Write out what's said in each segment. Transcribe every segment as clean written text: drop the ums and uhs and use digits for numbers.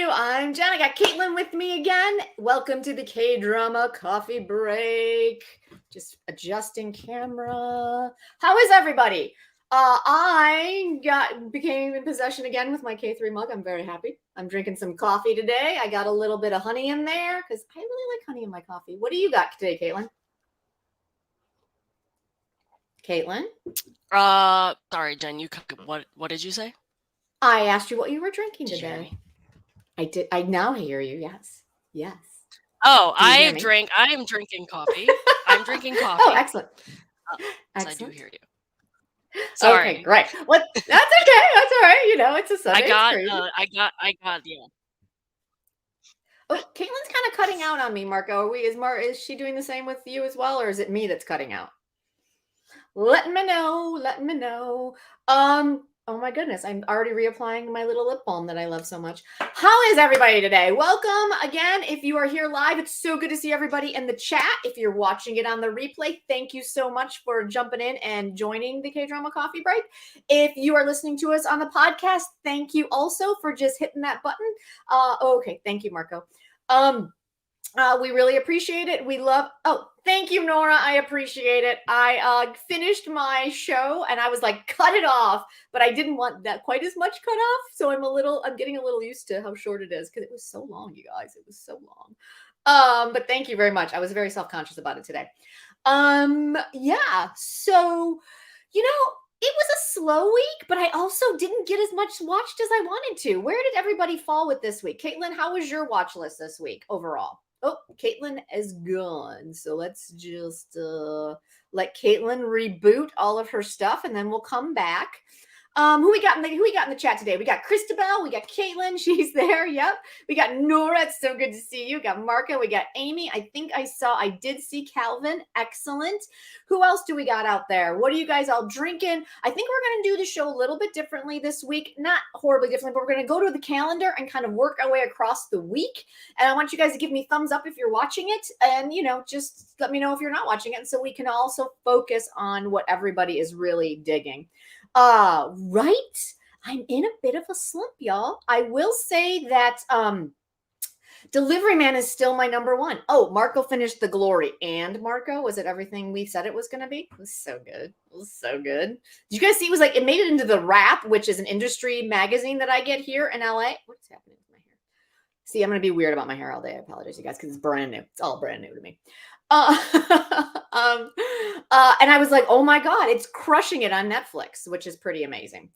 I'm Jen. I got Caitlin with me again. Welcome to the Kdrama Coffee Break. Just adjusting camera. How is everybody? I became in possession again with my K3 mug. I'm very happy. I'm drinking some coffee today. I got a little bit of honey in there because I really like honey in my coffee. What do you got today, Caitlin? Caitlin? Sorry, Jen. What did you say? I asked you what you were drinking today. I did. I now hear you. Yes. Yes. Oh, I am drinking coffee. I'm drinking coffee. Oh, excellent. Excellent. I do hear you. Sorry. Okay, great. What? That's okay. That's all right. You know, it's a Sunday. I got. Yeah. Oh, Caitlin's kind of cutting out on me, Marco. Is she doing the same with you as well, or is it me that's cutting out? Let me know. Let me know. Oh my goodness, I'm already reapplying my little lip balm that I love so much. How is everybody today? Welcome again. If you are here live, it's so good to see everybody in the chat. If you're watching it on the replay, thank you so much for jumping in and joining the Kdrama Coffee Break. If you are listening to us on the podcast, thank you also for just hitting that button. Okay, thank you, Marco. We really appreciate it. We love, thank you, Nora. I appreciate it. I finished my show and I was like, cut it off, but I didn't want that quite as much cut off. So I'm getting a little used to how short it is because it was so long, you guys. It was so long. But thank you very much. I was very self-conscious about it today. Yeah. So, you know, it was a slow week, but I also didn't get as much watched as I wanted to. Where did everybody fall with this week? Caitlin, how was your watch list this week overall? Oh, Caitlin is gone. So let's just let Caitlin reboot all of her stuff and then we'll come back. Who we got in the chat today? We got Christabel, we got Caitlin, she's there. Yep. We got Nora, it's so good to see you. We got Marco, we got Amy. I did see Calvin. Excellent. Who else do we got out there? What are you guys all drinking? I think we're going to do the show a little bit differently this week. Not horribly differently, but we're going to go to the calendar and kind of work our way across the week. And I want you guys to give me thumbs up if you're watching it. And, you know, just let me know if you're not watching it so we can also focus on what everybody is really digging. Right? I'm in a bit of a slump, y'all. I will say that Delivery Man is still my number one. Oh, Marco finished The Glory. And Marco, was it everything we said it was going to be? It was so good. It was so good. Did you guys see? It made it into The Wrap, which is an industry magazine that I get here in LA. What's happening with my hair? See, I'm going to be weird about my hair all day. I apologize, you guys, because it's brand new. It's all brand new to me. And I was like, oh my God, it's crushing it on Netflix, which is pretty amazing.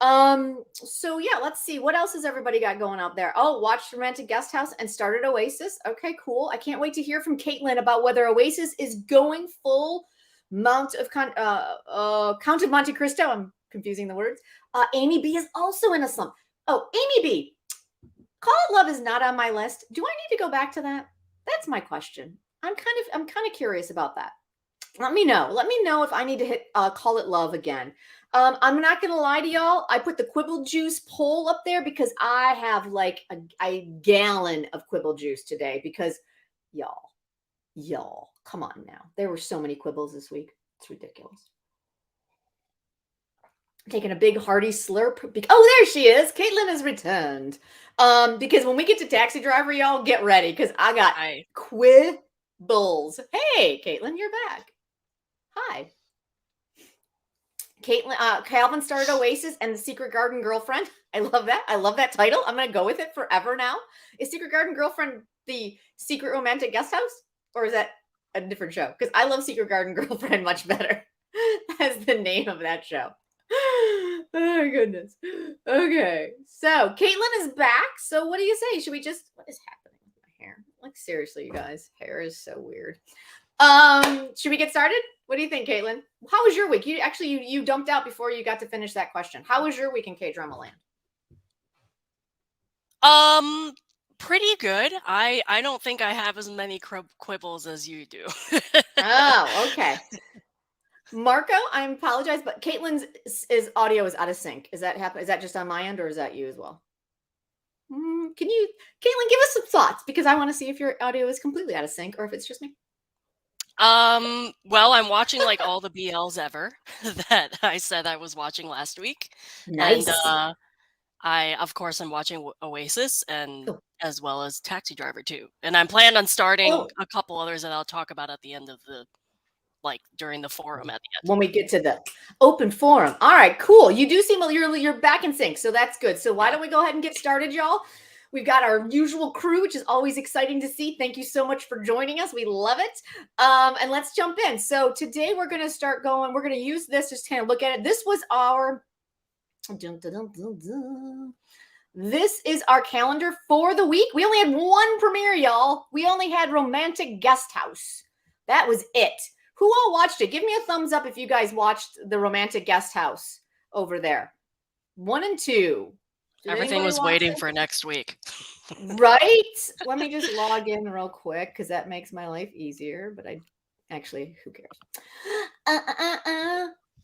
So yeah, let's see. What else has everybody got going out there? Oh, watched Romantic Guest House and started Oasis. Okay, cool. I can't wait to hear from Caitlin about whether Oasis is going full Count of Monte Cristo. I'm confusing the words. Amy B is also in a slump. Oh, Amy B. Call It Love is not on my list. Do I need to go back to that? That's my question. I'm kind of curious about that. Let me know. Let me know if I need to hit Call It Love again. I'm not going to lie to y'all. I put the Quibble juice poll up there because I have like a gallon of Quibble juice today because y'all, come on now. There were so many Quibbles this week. It's ridiculous. Taking a big hearty slurp. Oh, there she is. Caitlin has returned. Because when we get to Taxi Driver, y'all get ready because I got Quibbles. Hey, Caitlin, you're back. Hi. Caitlin, Calvin started Oasis and the Secret Garden Girlfriend. I love that. I love that title. I'm going to go with it forever now. Is Secret Garden Girlfriend the Secret Romantic Guest House? Or is that a different show? Because I love Secret Garden Girlfriend much better as the name of that show. Oh my goodness. Okay. So Caitlin is back. So what do you say? Should we just, what is happening with my hair? Like seriously, you guys, hair is so weird. Should we get started? What do you think, Caitlin? How was your week? You dumped out before you got to finish that question. How was your week in Kdramaland? Pretty good. I don't think I have as many quibbles as you do. Oh, okay. Marco, I apologize, but Caitlin's audio is out of sync. Is that happen? Is that just on my end, or is that you as well? Can you, Caitlin, give us some thoughts, because I want to see if your audio is completely out of sync or if it's just me. Well, I'm watching like all the BLs ever that I said I was watching last week. Nice. And of course, I'm watching OASIS and as well as Taxi Driver 2. And I'm planning on starting a couple others that I'll talk about at the end of the, like during the forum at the end. When we get to the open forum. All right, cool. You do seem you're back in sync, so that's good. So why don't we go ahead and get started, y'all? We've got our usual crew, which is always exciting to see. Thank you so much for joining us. We love it. And let's jump in. So today we're going to start going. We're going to use this, just kind of look at it. This was our... This is our calendar for the week. We only had one premiere, y'all. We only had Romantic Guest House. That was it. Who all watched it? Give me a thumbs up if you guys watched the Romantic Guest House over there. 1 and 2. Everything was waiting for next week. Right? Let me just log in real quick, because that makes my life easier. But who cares?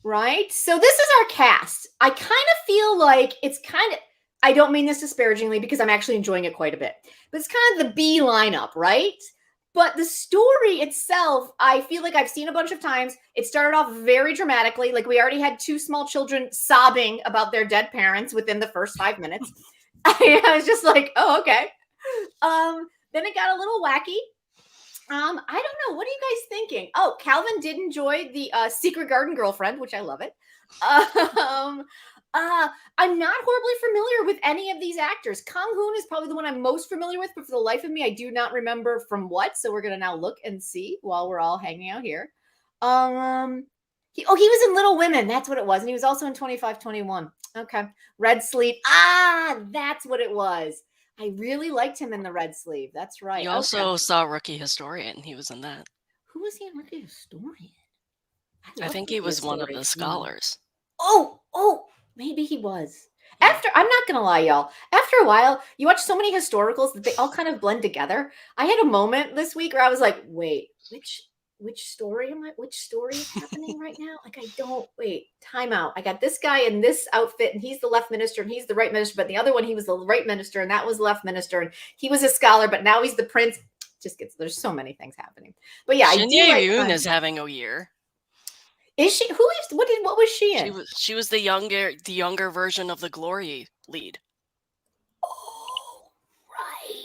Right? So this is our cast. I kind of feel like it's kind of, I don't mean this disparagingly, because I'm actually enjoying it quite a bit. But it's kind of the B lineup, right? But the story itself, I feel like I've seen a bunch of times. It started off very dramatically. Like, we already had 2 small children sobbing about their dead parents within the first 5 minutes. I was just like, oh, okay. Then it got a little wacky. I don't know. What are you guys thinking? Oh, Calvin did enjoy the Secret Garden Girlfriend, which I love it. I'm not horribly familiar with any of these actors. Kang Hoon is probably the one I'm most familiar with, but for the life of me, I do not remember from what. So we're going to now look and see while we're all hanging out here. He was in Little Women. That's what it was. And he was also in 2521. Okay. Red Sleeve. That's what it was. I really liked him in the Red Sleeve. That's right. You also saw Rookie Historian. He was in that. Who was he in Rookie Historian? I think he was one of the scholars. Oh, maybe he was. I'm not going to lie, y'all. After a while, you watch so many historicals that they all kind of blend together. I had a moment this week where I was like, wait, which story is happening right now? Like, time out. I got this guy in this outfit, and he's the left minister, and he's the right minister, but the other one, he was the right minister, and that was left minister, and he was a scholar, but now he's the prince. There's so many things happening. But yeah, Shin Ye-yoon is having a year. Is she? What was she in? She was the younger version of the Glory lead. Oh, right.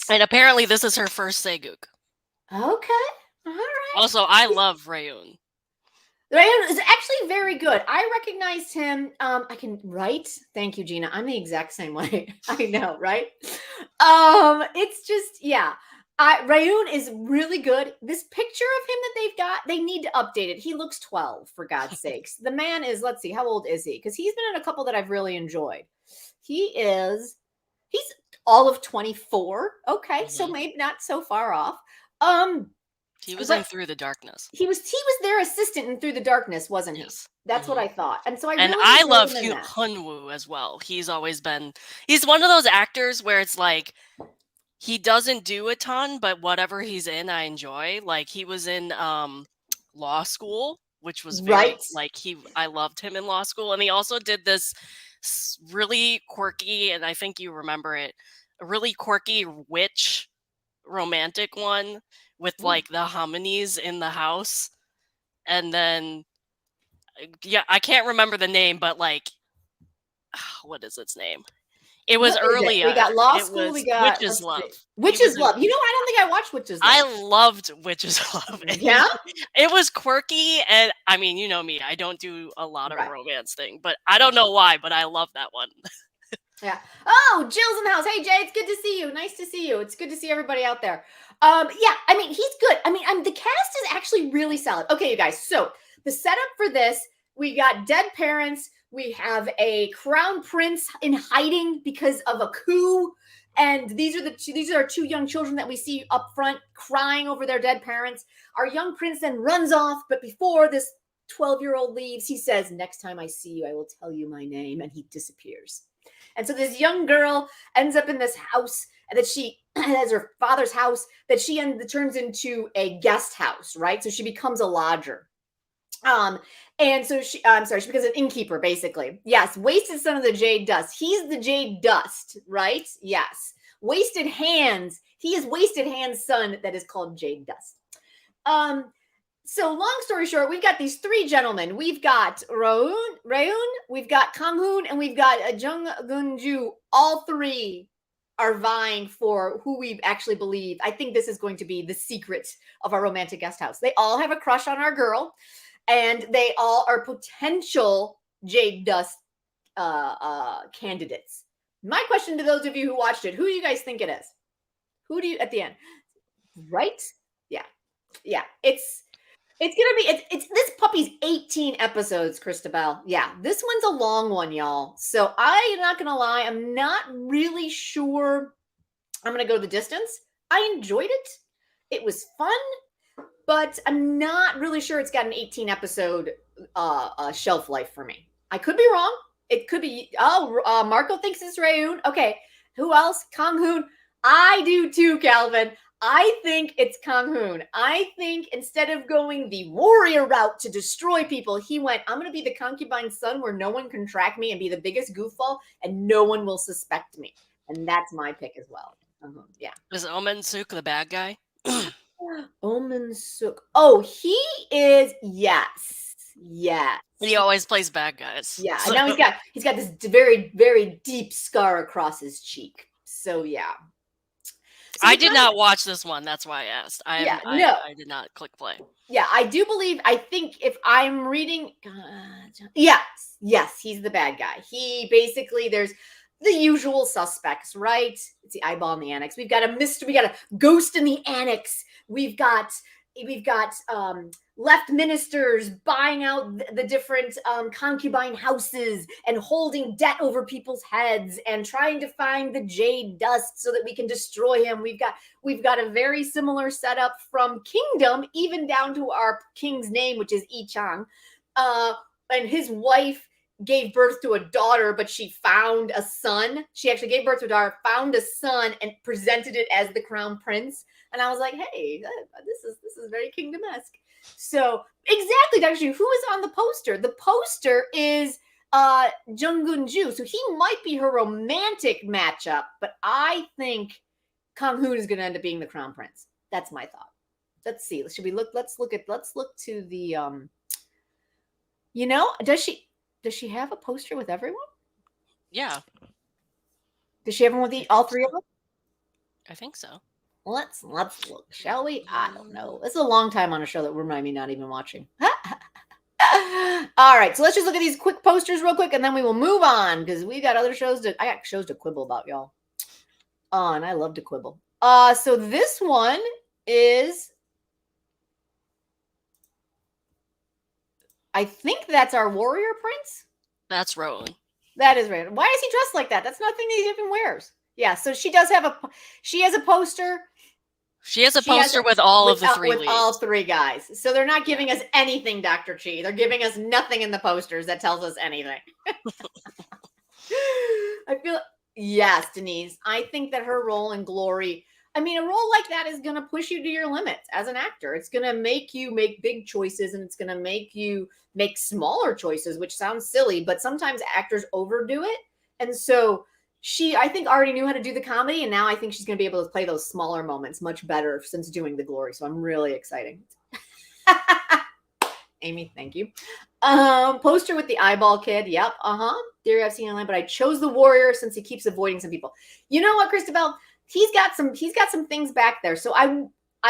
And apparently this is her first Saeguk. Okay. All right. Also, I love Rayoon. Rayoon is actually very good. I recognized him. I can write. Thank you, Gina. I'm the exact same way. I know, right? It's just, yeah. Rayoon is really good. This picture of him that they've got, they need to update it. He looks 12, for God's sakes. The man is, let's see, how old is he? Because he's been in a couple that I've really enjoyed. He's all of 24. Okay, so maybe not so far off. He was in Through the Darkness. He was their assistant in Through the Darkness, wasn't he? Yes. That's what I thought. And so I love Hunwoo as well. He's one of those actors where it's like, he doesn't do a ton, but whatever he's in, I enjoy. Like, he was in Law School, which was very, I loved him in Law School. And he also did this really quirky, and I think you remember it, a really quirky witch romantic one with like the hominies in the house. And then, yeah, I can't remember the name, but like, what is its name? It was early. We got Law School. We got Witch's Love. Witch's Love. You know, I don't think I watched Witch's Love. I loved Witch's Love. Yeah? It was quirky. And I mean, you know me, I don't do a lot of romance thing, but I don't know why, but I love that one. Yeah. Oh, Jill's in the house. Hey, Jay, it's good to see you. Nice to see you. It's good to see everybody out there. Yeah, I mean, he's good. I mean, the cast is actually really solid. Okay, you guys. So the setup for this, we got dead parents. We have a crown prince in hiding because of a coup. And these are two young children that we see up front crying over their dead parents. Our young prince then runs off, but before this 12-year-old leaves, he says, "Next time I see you, I will tell you my name," and he disappears. And so this young girl ends up in this house that she has her father's house that she turns into a guest house, right? So she becomes a lodger. And so she becomes an innkeeper, basically. Yes, wasted son of the Jade Dust. He's the Jade Dust, right? Yes. Wasted Hands. He is Wasted Hands' son that is called Jade Dust. So long story short, we've got these three gentlemen. We've got Rayun, we've got Kang-hoon, and we've got Jung Gun-ju. All three are vying for who we actually believe. I think this is going to be the secret of our romantic guest house. They all have a crush on our girl, and they all are potential Jade Dust candidates. My question to those of you who watched it, who do you guys think it is? Who do you, at the end? Right? Yeah. It's gonna be this puppy's 18 episodes, Christabel. Yeah, this one's a long one, y'all. So I'm not gonna lie, I'm not really sure I'm gonna go the distance. I enjoyed it. It was fun, but I'm not really sure it's got an 18 episode shelf life for me. I could be wrong. It could be. Marco thinks it's Rayun. Okay, who else? Kang-hoon. I do too, Calvin. I think it's Kang-hoon. I think instead of going the warrior route to destroy people, he went, I'm going to be the concubine's son where no one can track me and be the biggest goofball and no one will suspect me. And that's my pick as well. Yeah. Is Omen Suk the bad guy? Omen Suk. Oh, he is. Yes. He always plays bad guys. Yeah. So. And now he's got this very, very deep scar across his cheek. So yeah. So I did not watch this one. That's why I asked. I did not click play. Yeah, I do believe. I think if I'm reading, yes, he's the bad guy. He basically, there's the usual suspects, right? It's the eyeball in the annex. We've got a mystery. We got a ghost in the annex. We've got left ministers buying out the different concubine houses and holding debt over people's heads and trying to find the Jade Dust so that we can destroy him. We've got a very similar setup from Kingdom, even down to our king's name, which is Yi-chang. And his wife gave birth to a daughter, but she found a son. She actually gave birth to a daughter, found a son, and presented it as the crown prince. And I was like, hey, this is very Kingdom-esque. So exactly, Dr. Shu, who is on the poster? The poster is Jung Gun-ju. So he might be her romantic matchup, but I think Kang-hoon is going to end up being the crown prince. That's my thought. Let's see. Should we look? Let's look to the does she have a poster with everyone? Yeah. Does she have one with all three of them? I think so. Let's look, shall we? I don't know. This is a long time on a show that we're maybe not even watching. All right, so let's just look at these quick posters real quick, and then we will move on because we got other shows I got shows to quibble about, y'all. And I love to quibble. So this one is, I think that's our warrior prince. That's Rowan. That is right. Why is he dressed like that? That's nothing he even wears. Yeah, so she has a poster. She has a poster with all of the three leads. With all three guys. So they're not giving us anything, Dr. Chi. They're giving us nothing in the posters that tells us anything. Yes, Denise. I think that her role in Glory, a role like that is going to push you to your limits as an actor. It's going to make you make big choices, and it's going to make you make smaller choices, which sounds silly, but sometimes actors overdo it. And so she, I think, already knew how to do the comedy, and now I think she's going to be able to play those smaller moments much better since doing the Glory. So I'm really excited. Amy, thank you. Poster with the eyeball kid. Yep. Theory I've seen online, but I chose the warrior since he keeps avoiding some people. You know what, Christabel? He's got some things back there. So I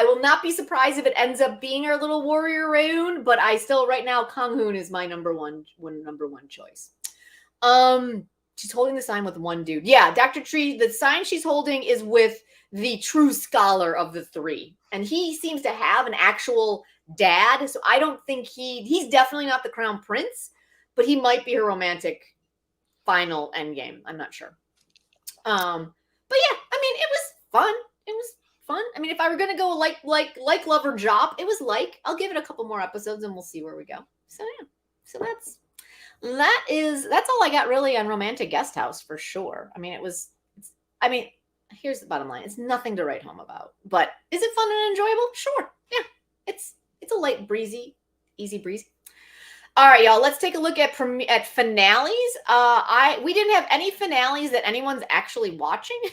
will not be surprised if it ends up being our little warrior Rayun, but I still right now Kang-hoon is my number one choice. She's holding the sign with one dude. Yeah, Dr. Tree, the sign she's holding is with the true scholar of the three. And he seems to have an actual dad. So I don't think he's definitely not the crown prince, but he might be her romantic final endgame. I'm not sure. But yeah, I mean, it was fun. It was fun. I mean, if I were gonna go like love or job, it was like. I'll give it a couple more episodes and we'll see where we go. So yeah. So that's all I got really on Romantic Guest House for sure. I mean, I mean, here's the bottom line: it's nothing to write home about. But is it fun and enjoyable? Sure. Yeah, it's a light breezy, easy breeze. All right, y'all. Let's take a look at finales. We didn't have any finales that anyone's actually watching, but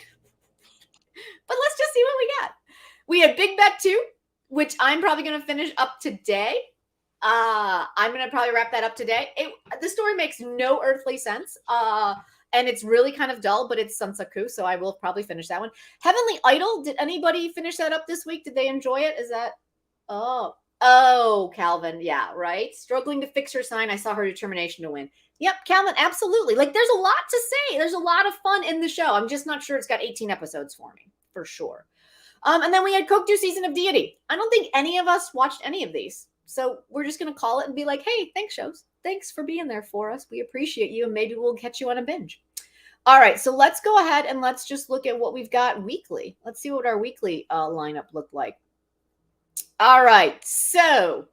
let's just see what we got. We had Big Bet 2, which I'm probably going to finish up today. I'm going to probably wrap that up today. The story makes no earthly sense. And it's really kind of dull, but it's Sunsaku, so I will probably finish that one. Heavenly Idol, did anybody finish that up this week? Did they enjoy it? Is that... Oh, Calvin. Yeah, right. Struggling to fix her sign. I saw her determination to win. Yep, Calvin, absolutely. Like, there's a lot to say. There's a lot of fun in the show. I'm just not sure it's got 18 episodes for me, for sure. And then we had Kokudu Season of Deity. I don't think any of us watched any of these. So we're just going to call it and be like, hey, thanks, shows. Thanks for being there for us. We appreciate you, and maybe we'll catch you on a binge. All right, so let's go ahead and let's just look at what we've got weekly. Let's see what our weekly lineup looked like. All right, so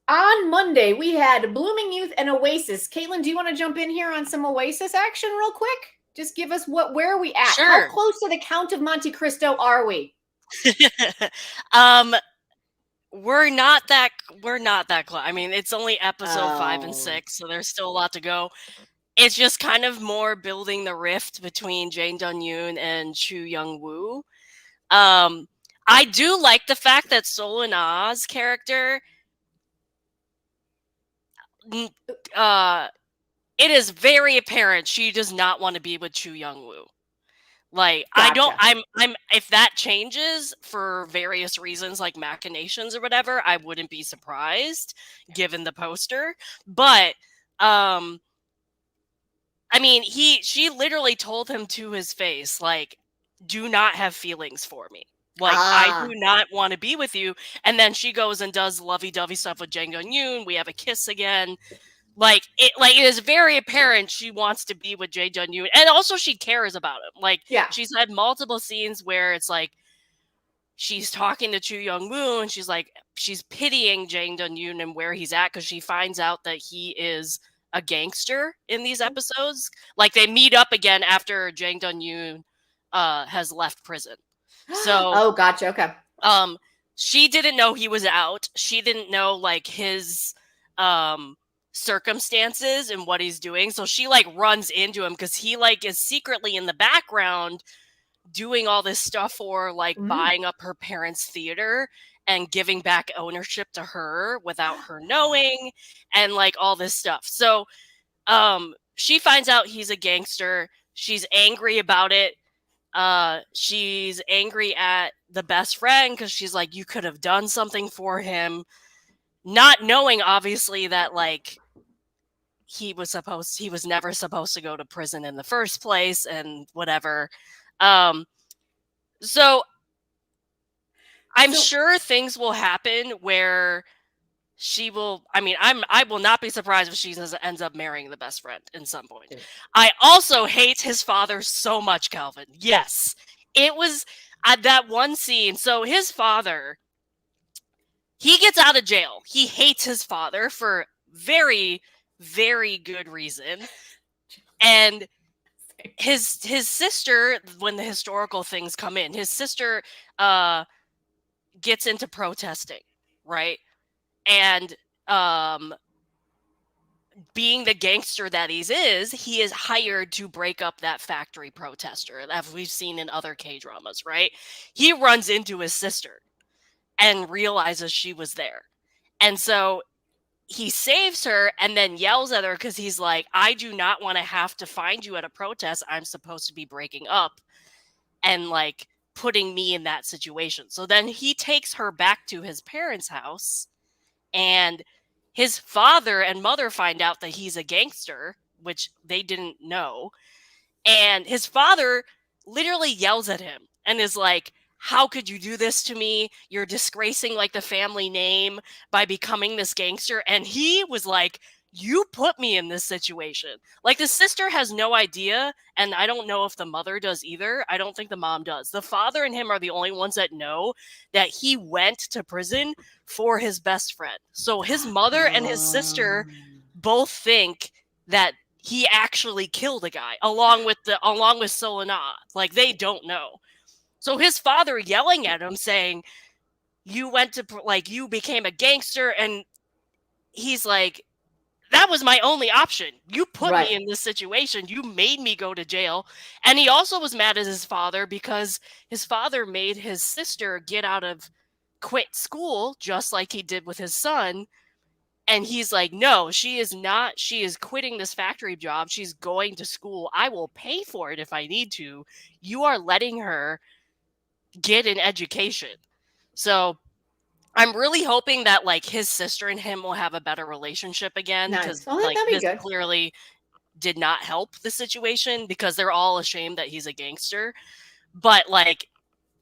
on Monday, we had Blooming Youth and Oasis. Caitlin, do you want to jump in here on some Oasis action real quick? Just give us where are we at? Sure. How close to the Count of Monte Cristo are we? We're not that close. I mean, it's only episode 5 and 6, so there's still a lot to go. It's just kind of more building the rift between Jang Dun-yoon and Chu Young-woo. I do like the fact that Sol and Ah's character, it is very apparent she does not want to be with Chu Young-woo. Like, Gotcha. I'm if that changes for various reasons, like machinations or whatever, I wouldn't be surprised given the poster. But, I mean, she literally told him to his face, like, do not have feelings for me. Like, I do not want to be with you. And then she goes and does lovey-dovey stuff with Jang Dun-yoon. We have a kiss again. Like it is very apparent she wants to be with Jang Dun-yoon, and also she cares about him. Like, yeah, she's had multiple scenes where it's like she's talking to Chu Young-woo and she's like, she's pitying Jang Dun-yoon and where he's at because she finds out that he is a gangster in these episodes. Like, they meet up again after Jang Dun-yoon has left prison. So gotcha. Okay. She didn't know he was out. She didn't know like his circumstances and what he's doing. So she like runs into him because he like is secretly in the background doing all this stuff for like buying up her parents' theater and giving back ownership to her without her knowing, and like all this stuff. So she finds out he's a gangster. She's angry about it. She's angry at the best friend because she's like, you could have done something for him, not knowing obviously that like he was never supposed to go to prison in the first place and whatever. So I'm sure things will happen where she will, I will not be surprised if she ends up marrying the best friend at some point. I also hate his father so much, Calvin. Yes. It was that one scene. So his father, he gets out of jail. He hates his father for very, very good reason. And his sister, when the historical things come in, his sister gets into protesting, right? And being the gangster that he is hired to break up that factory protester, as we've seen in other K-dramas, right? He runs into his sister and realizes she was there. And so he saves her and then yells at her because he's like, I do not want to have to find you at a protest I'm supposed to be breaking up and like putting me in that situation. So then he takes her back to his parents' house, and his father and mother find out that he's a gangster, which they didn't know. And his father literally yells at him and is like, how could you do this to me? You're disgracing like the family name by becoming this gangster. And he was like, you put me in this situation. Like, the sister has no idea, and I don't know if the mother does either. I don't think the mom does. The father and him are the only ones that know that he went to prison for his best friend. So his mother and his sister both think that he actually killed a guy along with Solana. Like, they don't know. So his father yelling at him saying, you went to, like, you became a gangster, and he's like, that was my only option. You put me in this situation. You made me go to jail. And he also was mad at his father because his father made his sister quit school just like he did with his son. And he's like, no, she is not. She is quitting this factory job. She's going to school. I will pay for it if I need to. You are letting her get an education. So I'm really hoping that, like, his sister and him will have a better relationship again, because like, this clearly did not help the situation, because they're all ashamed that he's a gangster. But, like,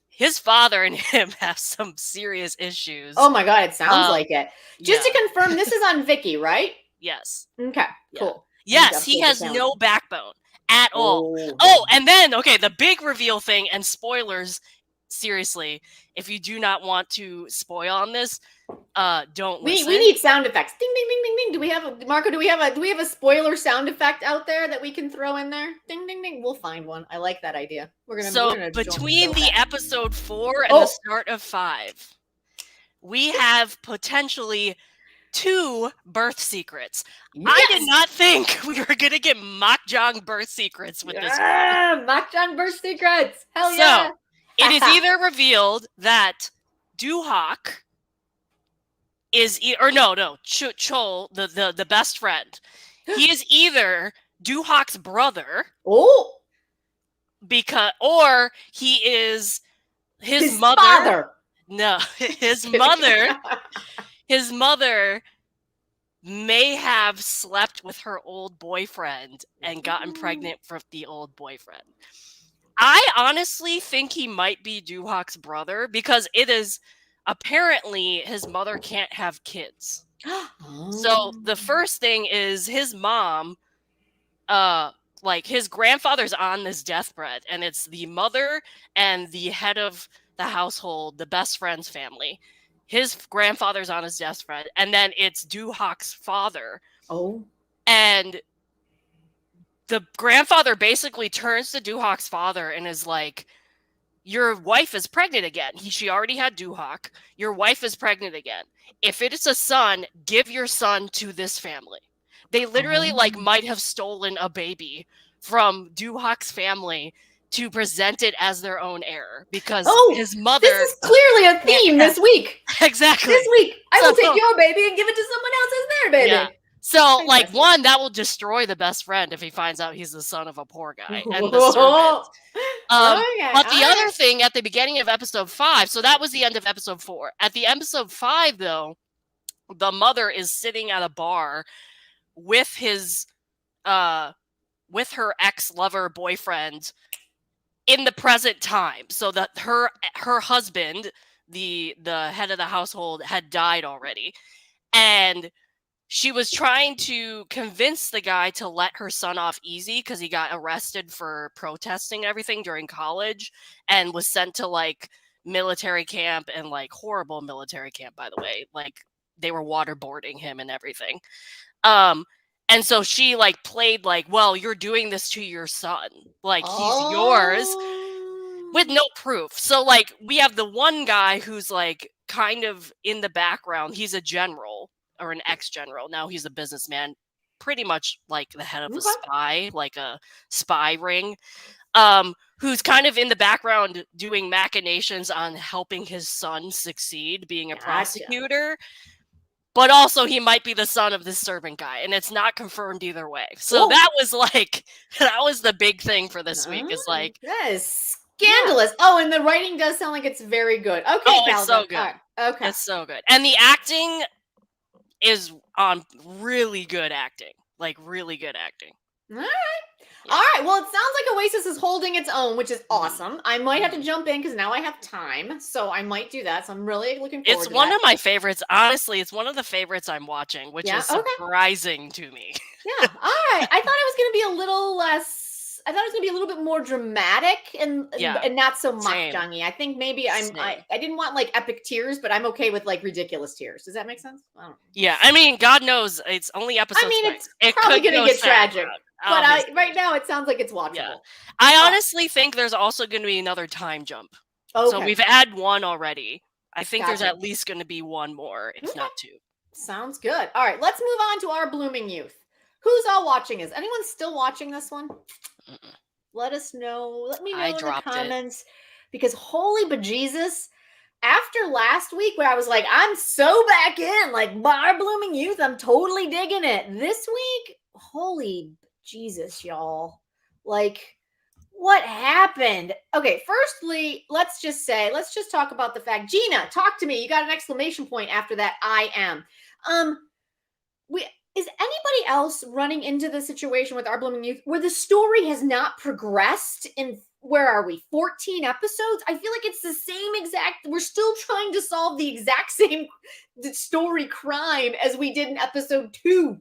his father and him have some serious issues. Oh my God, it sounds like it. Just to confirm, this is on Viki, right? Yes. Okay, cool. Yes, he has no backbone at all. Oh, and then, okay, the big reveal thing, and spoilers, seriously, if you do not want to spoil on this, don't listen. We need sound effects. Ding ding ding ding ding. Do we have Marco? Do we have a spoiler sound effect out there that we can throw in there? Ding ding ding. We'll find one. I like that idea. We're gonna between the episode 4 and the start of 5, we have potentially 2 birth secrets. Yes! I did not think we were gonna get Makjang birth secrets with this one. Makjang birth secrets. Hell yeah! So it is either revealed that Doohak is Chol, the best friend. He is either Doohak's brother. Oh, or he is his mother. Father. No, his mother. His mother may have slept with her old boyfriend and gotten pregnant for the old boyfriend. I honestly think he might be Doohak's brother, because it is apparently his mother can't have kids. So the first thing is his mom, like, his grandfather's on this deathbed, and it's the mother and the head of the household, the best friend's family. His grandfather's on his deathbed, and then it's Doohak's father. Oh. And the grandfather basically turns to Doohak's father and is like, your wife is pregnant again. She already had Doohak. Your wife is pregnant again. If it is a son, give your son to this family. They literally might have stolen a baby from Doohak's family to present it as their own heir, because his mother... This is clearly a theme this week. Exactly. This week, I will take your baby and give it to someone else as their baby. Yeah. So, like, one, that will destroy the best friend if he finds out he's the son of a poor guy and the servant. But the other thing, at the beginning of episode 5, so that was the end of episode 4. At the episode 5, though, the mother is sitting at a bar with his, with her ex-lover boyfriend in the present time. So that her husband, the head of the household, had died already. And she was trying to convince the guy to let her son off easy, because he got arrested for protesting everything during college and was sent to, like, military camp, and, like, horrible military camp, by the way. Like, they were waterboarding him and everything. And so she, like, played like, well, you're doing this to your son. Like, he's yours, with no proof. So, like, we have the one guy who's, like, kind of in the background. He's a general, or an ex-general. Now he's a businessman, pretty much like the head of a spy, like a spy ring, who's kind of in the background doing machinations on helping his son succeed, being a prosecutor. But also, he might be the son of this servant guy, and it's not confirmed either way. So that was, like, that was the big thing for this week. Is like, that is scandalous. Oh, and the writing does sound like it's very good. Okay, it's so good. Right. Okay, it's so good, and the acting is on really good acting, like really good acting. All right. Yeah. All right. Well, it sounds like Oasis is holding its own, which is awesome. I might have to jump in because now I have time. So I might do that. So I'm really looking forward to that. It's one of my favorites. Honestly, it's one of the favorites I'm watching, which is surprising to me. Yeah. All right. I thought it was going to be a little less. I thought it was going to be a little bit more dramatic and not so mahjong-y. I think maybe I didn't want like epic tears, but I'm okay with like ridiculous tears. Does that make sense? I don't know. Yeah. I mean, God knows it's only episode 6. It's probably going to get tragic. But right now, it sounds like it's watchable. Yeah. I honestly think there's also going to be another time jump. Okay. So we've had one already. I think there's at least going to be one more, if not 2. Sounds good. All right, let's move on to our blooming youth. Who's all watching this? Anyone still watching this one? Let us know. Let me know in the comments. Because holy bejesus, after last week where I was like, I'm so back in, like our blooming youth, I'm totally digging it. This week, holy Jesus, y'all. Like, what happened? Okay, firstly, let's just talk about the fact. Gina, talk to me. You got an exclamation point after that. I am. Is anybody else running into the situation with our blooming youth where the story has not progressed in, where are we, 14 episodes? I feel like it's the same exact, we're still trying to solve the exact same story crime as we did in episode 2.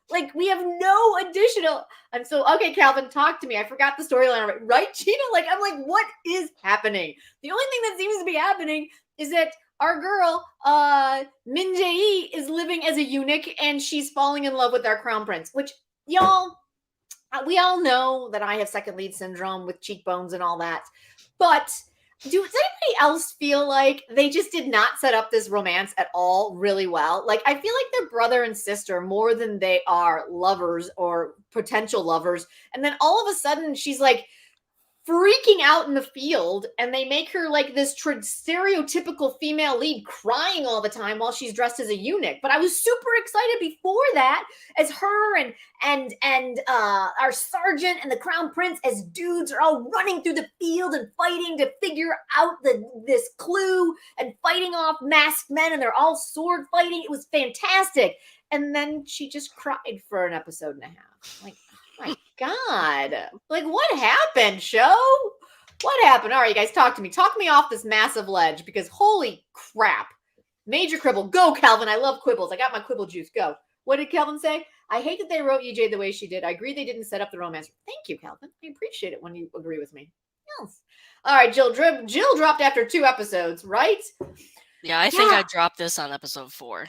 Like, we have no additional. Okay, Calvin, talk to me. I forgot the storyline, right, Gina? Like, I'm like, what is happening? The only thing that seems to be happening is that our girl, Min Jae, is living as a eunuch and she's falling in love with our crown prince, which, y'all, we all know that I have second lead syndrome with cheekbones and all that. But does anybody else feel like they just did not set up this romance at all really well? Like, I feel like they're brother and sister more than they are lovers or potential lovers. And then all of a sudden she's like freaking out in the field and they make her like this stereotypical female lead crying all the time while she's dressed as a eunuch. But I was super excited before that as her and our sergeant and the crown prince as dudes are all running through the field and fighting to figure out this clue and fighting off masked men, and they're all sword fighting. It was fantastic. And then she just cried for an episode and a half. Like, my God. Like, what happened, show? What happened? All right, you guys, talk to me. Talk me off this massive ledge, because holy crap. Major quibble. Go, Calvin. I love quibbles. I got my quibble juice. Go. What did Calvin say? I hate that they wrote EJ the way she did. I agree they didn't set up the romance. Thank you, Calvin. I appreciate it when you agree with me. Yes. All right, Jill dropped after 2 episodes, right? Yeah, I think I dropped this on episode 4.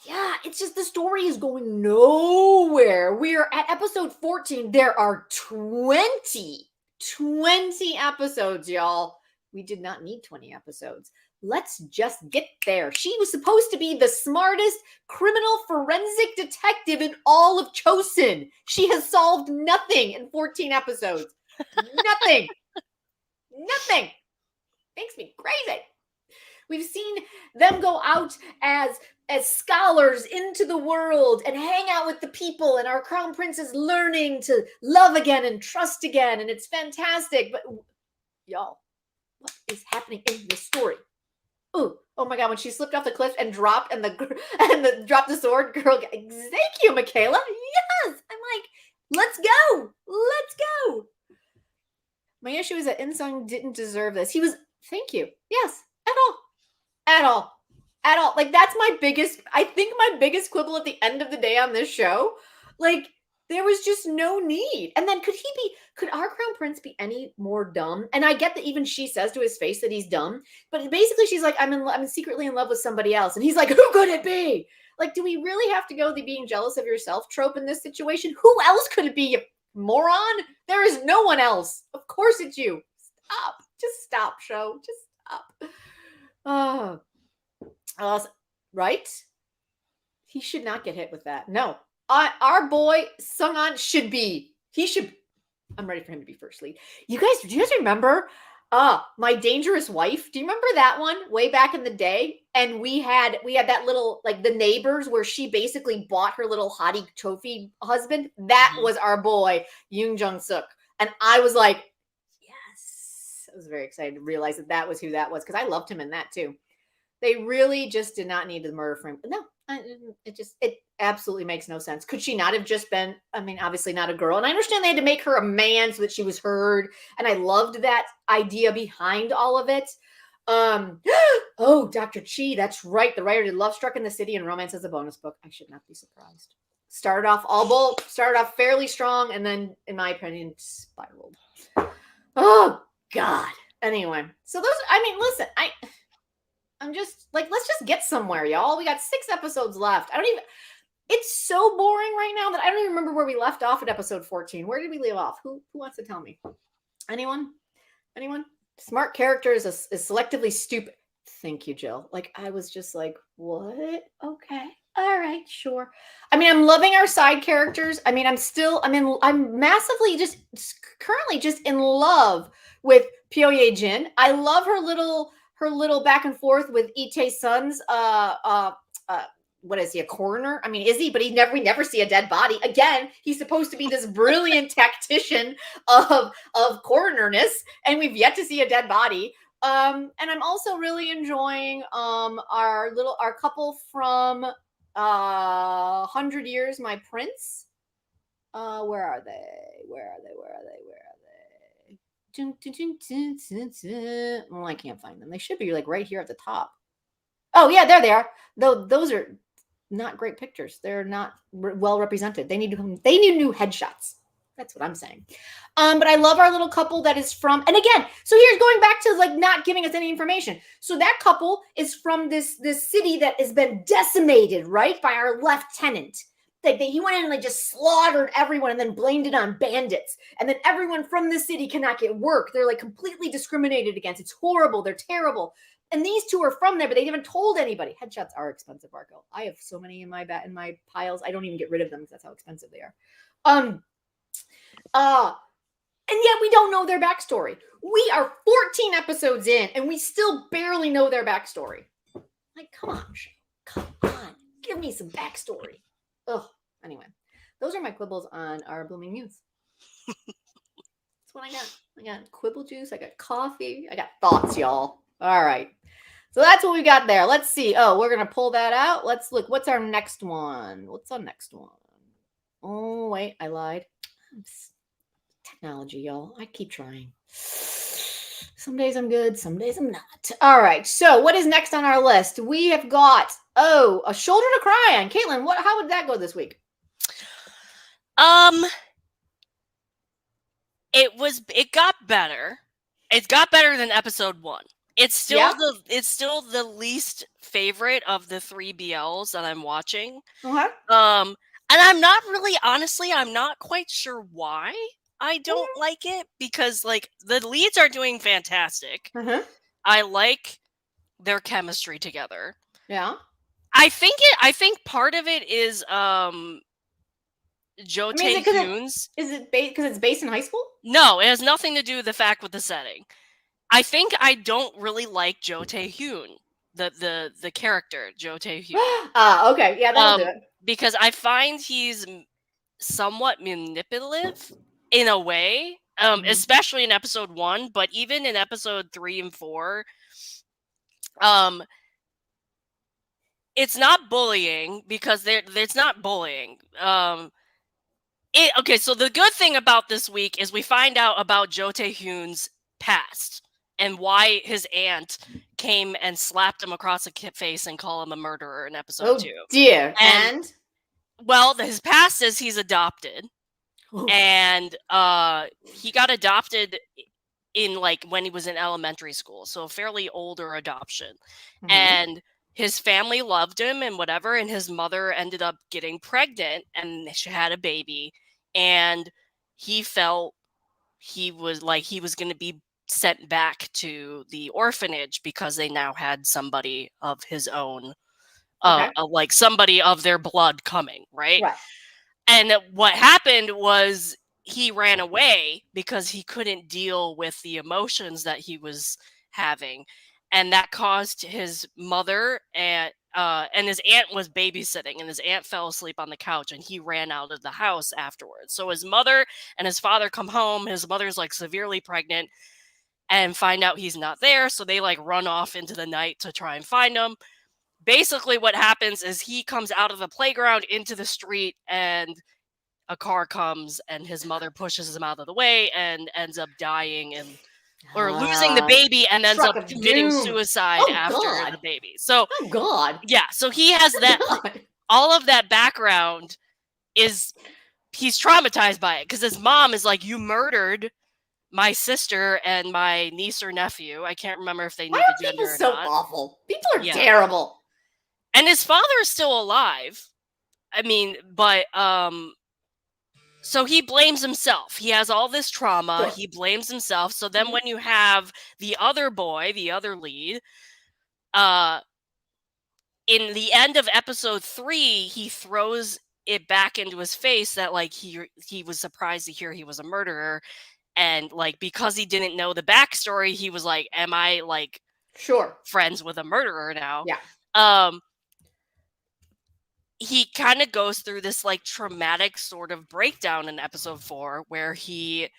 Yeah, it's just the story is going nowhere. We're at episode 14. There are 20 episodes, y'all. We did not need 20 episodes. Let's just get there. She was supposed to be the smartest criminal forensic detective in all of Chosun. She has solved nothing in 14 episodes. Nothing. Nothing. Makes me crazy. We've seen them go out as scholars into the world and hang out with the people, and our crown prince is learning to love again and trust again, and it's fantastic. But y'all, what is happening in this story? Ooh, oh my God! When she slipped off the cliff and dropped dropped the sword, girl. Thank you, Michaela. Yes, I'm like, let's go. My issue is that Insung didn't deserve this. He was. Thank you. Yes, at all. Like, that's my biggest quibble at the end of the day on this show. Like, there was just no need. And then could our crown prince be any more dumb? And I get that even she says to his face that he's dumb, but basically she's like, I'm secretly in love with somebody else. And he's like, who could it be? Like, do we really have to go the being jealous of yourself trope in this situation? Who else could it be, you moron? There is no one else. Of course it's you. Stop. Just stop, show. Just stop. Right? He should not get hit with that. No. Our boy Sung-an I'm ready for him to be first lead. Do you guys remember My Dangerous Wife? Do you remember that one way back in the day? And we had that little, like, the neighbors where she basically bought her little hottie trophy husband. That was our boy Yoon Jung-suk. And I was like, yes. I was very excited to realize that was who that was, because I loved him in that too. They really just did not need the murder frame. No, it absolutely makes no sense. Could she not have just been, I mean, obviously not a girl. And I understand they had to make her a man so that she was heard. And I loved that idea behind all of it. Oh, Dr. Chi, that's right. The writer did Love Struck in the City and Romance as a bonus book. I should not be surprised. Started off fairly strong, and then, in my opinion, spiraled. Oh, God. Anyway, so those, I mean, listen, I'm just like, let's just get somewhere, y'all. We got 6 episodes left. It's so boring right now that I don't even remember where we left off at episode 14. Where did we leave off? Who wants to tell me? Anyone? Smart characters is selectively stupid. Thank you, Jill. Like, I was just like, what? Okay. All right, sure. I mean, I'm loving our side characters. I mean, I'm massively currently just in love with Pyoye Jin. I love her little back and forth with Itae's sons. What is he, a coroner? I mean, is he? But we never see a dead body. Again, he's supposed to be this brilliant tactician of coronerness, and we've yet to see a dead body. And I'm also really enjoying our couple from 100 Years, My Prince. Where are they? Well, I can't find them. They should be like right here at the top. Oh yeah, there they are. Though those are not great pictures. They're not well represented. They need new headshots. That's what I'm saying. But I love our little couple that is from, and again, so here's going back to like not giving us any information. So that couple is from this city that has been decimated, right, by our lieutenant. He went in and like just slaughtered everyone and then blamed it on bandits. And then everyone from this city cannot get work. They're like completely discriminated against. It's horrible. They're terrible. And these two are from there, but they haven't told anybody. Headshots are expensive, Marco. I have so many in my piles. I don't even get rid of them because that's how expensive they are. And yet we don't know their backstory. We are 14 episodes in, and we still barely know their backstory. Like, come on, give me some backstory. Ugh. Anyway, those are my quibbles on our blooming youth. That's what I got. I got quibble juice. I got coffee. I got thoughts, y'all. All right. So that's what we got there. Let's see. Oh, we're going to pull that out. Let's look. What's our next one? Oh, wait. I lied. Technology, y'all. I keep trying. Some days I'm good. Some days I'm not. All right. So what is next on our list? We have got, A Shoulder to Cry On. Caitlin, how would that go this week? It got better. It got better than episode 1. It's still the least favorite of the 3 BLs that I'm watching. Okay. And I'm not quite sure why I don't like it, because like the leads are doing fantastic. I like their chemistry together. Yeah. I think part of it is Jo Tae-hyun's. Is it because it's based in high school? No, it has nothing to do with the fact with the setting. I think I don't really like Jo Tae-hyun, the character Jo Tae-hyun. Okay, yeah, that'll do it. Because I find he's somewhat manipulative in a way, especially in episode 1, but even in episode 3 and 4, it's not bullying, because it's not bullying. Okay, so the good thing about this week is we find out about Jo Tae-hyun's past and why his aunt came and slapped him across the face and called him a murderer in episode 2. Oh dear. And well, his past is he's adopted. And he got adopted in like when he was in elementary school, so a fairly older adoption. And his family loved him and whatever, and his mother ended up getting pregnant and she had a baby, and he felt he was going to be sent back to the orphanage because they now had somebody of his own, like somebody of their blood coming, right? And what happened was he ran away because he couldn't deal with the emotions that he was having. And that caused his mother and his aunt was babysitting, and his aunt fell asleep on the couch, and he ran out of the house afterwards. So his mother and his father come home. His mother's like severely pregnant. and find out he's not there. So they like run off into the night to try and find him. Basically what happens is he comes out of the playground into the street, and a car comes and his mother pushes him out of the way and ends up dying or losing the baby and ends up committing suicide after the baby. So oh God. Yeah, so he has that all of that background he's traumatized by it because his mom is like, you murdered my sister and my niece or nephew. I can't remember if they knew the gender or not. Awful. People are terrible. And his father is still alive. I mean, but so he blames himself. He has all this trauma. He blames himself. So then when you have the other boy, the other lead, in the end of episode 3, he throws it back into his face that like he was surprised to hear he was a murderer. And like, because he didn't know the backstory, he was like, am I like friends with a murderer now? Yeah. He kind of goes through this like traumatic sort of breakdown in episode 4 where he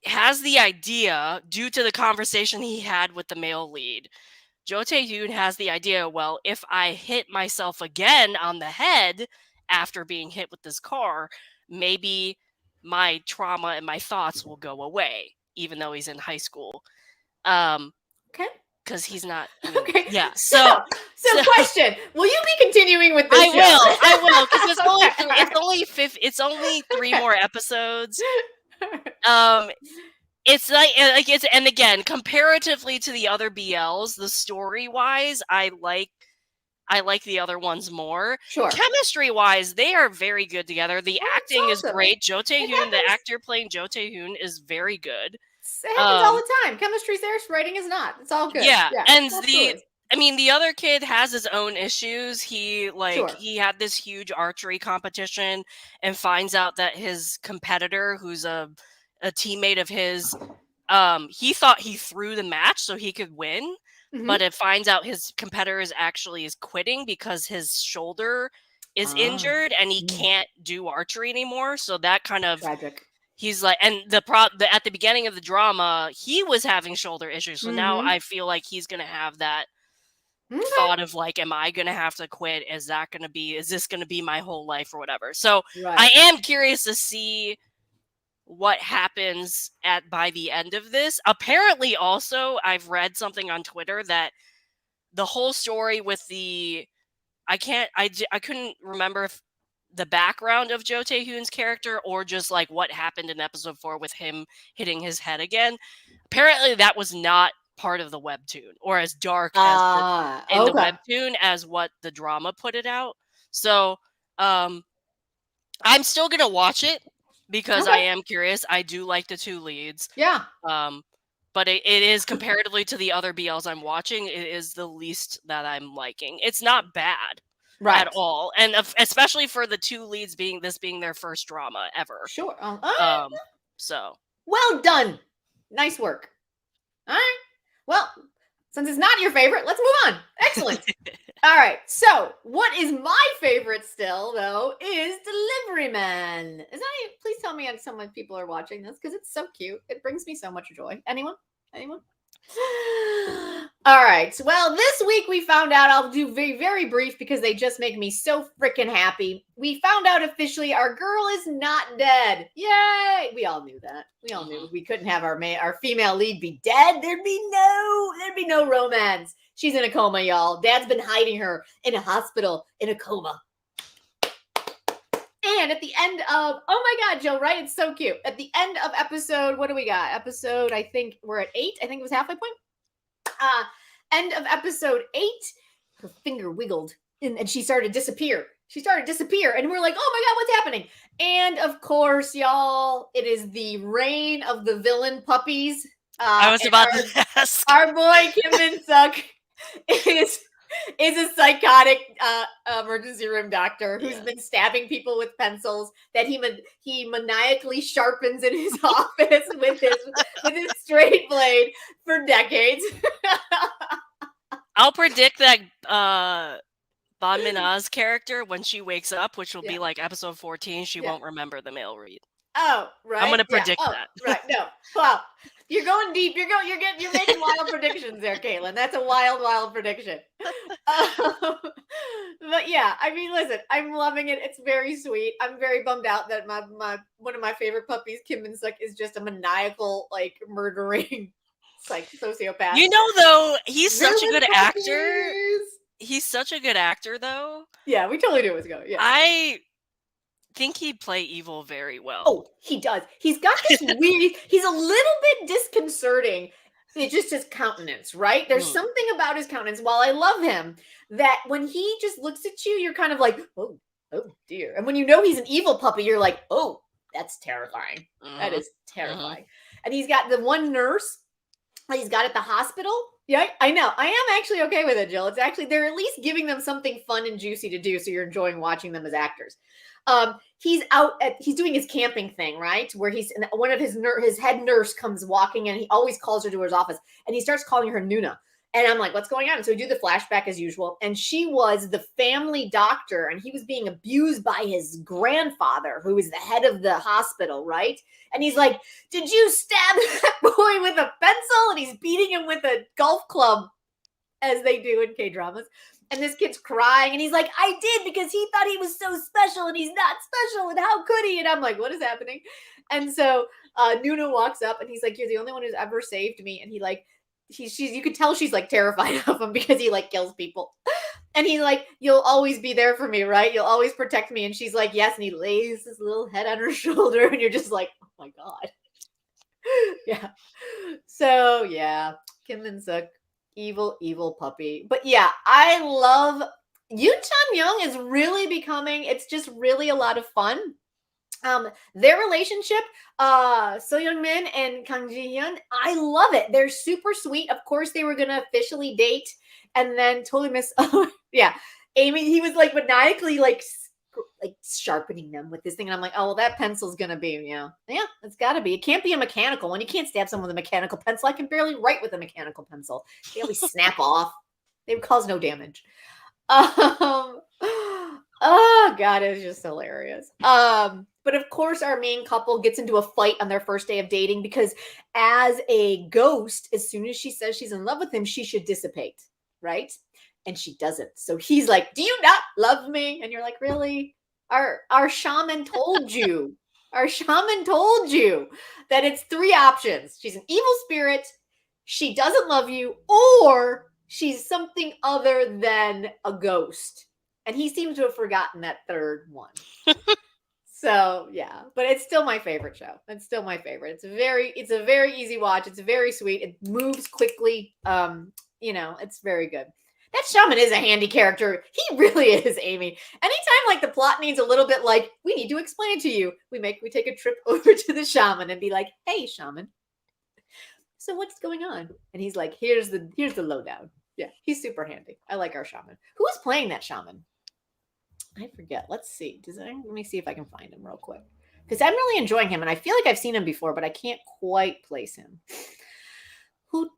has the idea, due to the conversation he had with the male lead, Jo Tae-hyun has the idea, well, if I hit myself again on the head after being hit with this car, maybe my trauma and my thoughts will go away, even though he's in high school. Okay. Because he's not. Okay. Yeah. So question: will you be continuing with this? I will, because it's only 3 more episodes. It's like it's, and again, comparatively to the other BLs, the story wise, I like the other ones more. Sure. Chemistry wise, they are very good together. The acting is great. Jo Tae-hyun, the actor playing Jo Tae-hyun, is very good. It happens all the time. Chemistry's there, writing is not. It's all good. Yeah, and the other kid has his own issues. He he had this huge archery competition and finds out that his competitor, who's a teammate of his, he thought he threw the match so he could win, but it finds out his competitor is quitting because his shoulder is injured and he can't do archery anymore. So that kind of tragic. He's like, and at the beginning of the drama, he was having shoulder issues. So now I feel like he's going to have that thought of like, am I going to have to quit? Is this going to be my whole life or whatever? So I am curious to see what happens by the end of this. Apparently also, I've read something on Twitter that the whole story with I couldn't remember if the background of Jo Tae-hyun's character or just like what happened in episode 4 with him hitting his head again. Apparently that was not part of the webtoon or as dark as the webtoon as what the drama put it out. So I'm still gonna watch it because I am curious. I do like the 2 leads. Yeah. But it is, comparatively to the other BLs I'm watching, it is the least that I'm liking. It's not bad. At all, and especially for the 2 leads being their first drama ever. Sure. So well done, nice work. All right. Well, since it's not your favorite, let's move on. Excellent. All right. So, what is my favorite still, though, is Delivery Man. Please tell me some people are watching this because it's so cute. It brings me so much joy. Anyone? All right. Well, this week we found out, I'll do very, very brief because they just make me so freaking happy. We found out officially our girl is not dead. Yay! We all knew that. We all knew we couldn't have our female lead be dead. There'd be no romance. She's in a coma, y'all. Dad's been hiding her in a hospital in a coma. And at the end of, oh my God, Jill, right? It's so cute. At the end of episode, what do we got? Episode, I think we're at 8. I think it was halfway point. End of episode 8, her finger wiggled and she started to disappear. And we're like, oh my God, what's happening? And of course, y'all, it is the reign of the villain Puppies. I was about to ask. Our boy Kim Min-suk is a psychotic emergency room doctor who's been stabbing people with pencils that he maniacally sharpens in his office with his straight blade for decades. I'll predict that Ban Min-ah's character, when she wakes up, which will be like episode 14, she won't remember the male lead. Oh, right. I'm gonna Yeah. predict Oh, that. right. No. Well, you're going deep. You're making wild predictions there, Caitlin. That's a wild prediction. But yeah, I mean, listen, I'm loving it. It's very sweet. I'm very bummed out that my one of my favorite puppies, Kim and Suk, is just a maniacal, like murdering, like sociopath. You know, though, he's such a Villain good actor. puppies! He's such a good actor, though. Yeah, we totally knew it was going. Yeah. I think he'd play evil very well. Oh, he does. He's got this weird, he's a little bit disconcerting. It's just his countenance, right? There's something about his countenance, while I love him, that when he just looks at you, you're kind of like, oh dear. And when you know he's an evil puppy, you're like, oh, that's terrifying. That is terrifying. And he's got the one nurse that he's got at the hospital. Yeah, I know. I am actually okay with it, Jill. It's actually, they're at least giving them something fun and juicy to do, so you're enjoying watching them as actors. He's doing his camping thing, right? Where one of his head nurse comes walking in, and he always calls her to his office, and he starts calling her Nuna. And I'm like, what's going on? And so we do the flashback as usual. And she was the family doctor, and he was being abused by his grandfather, who is the head of the hospital, right? And he's like, did you stab that boy with a pencil? And he's beating him with a golf club, as they do in K-dramas. And this kid's crying, and he's like, I did, because he thought he was so special, and he's not special, and how could he? And I'm like, what is happening? And so Nuna walks up, and he's like, you're the only one who's ever saved me. And he like, you could tell she's like terrified of him, because he like kills people. And he's like, you'll always be there for me, right? You'll always protect me. And she's like, yes. And he lays his little head on her shoulder, and you're just like, oh my God. Yeah. So yeah, Kim and Suk, evil puppy. But yeah, I love Yoon Chan Young is really becoming, it's just really a lot of fun. Their relationship, So Young Min and Kang Ji Hyun, I love it. They're super sweet. Of course, they were gonna officially date, and then totally miss. Yeah, Amy. He was like maniacally like sharpening them with this thing, and I'm like, oh well, that pencil's gonna be, yeah, it's got to be. It can't be a mechanical one. You can't stab someone with a mechanical pencil. I can barely write with a mechanical pencil. They always snap off. They would cause no damage. Oh God, it was just hilarious. But of course, our main couple gets into a fight on their first day of dating, because as a ghost, as soon as she says she's in love with him, she should dissipate, right? And she doesn't. So he's like, do you not love me? And you're like, really? Our shaman told you. Our shaman told you that it's 3 options. She's an evil spirit, she doesn't love you, or she's something other than a ghost. And he seems to have forgotten that third one. So yeah, but it's still my favorite show. It's still my favorite. It's a very easy watch. It's very sweet. It moves quickly. It's very good. That shaman is a handy character. He really is, Amy. Anytime like the plot needs a little bit like, we need to explain it to you, we take a trip over to the shaman and be like, hey shaman, so what's going on? And he's like, here's the lowdown. Yeah, he's super handy. I like our shaman. Who is playing that shaman? I forget. Let's see. Let me see if I can find him real quick, because I'm really enjoying him, and I feel like I've seen him before, but I can't quite place him. Our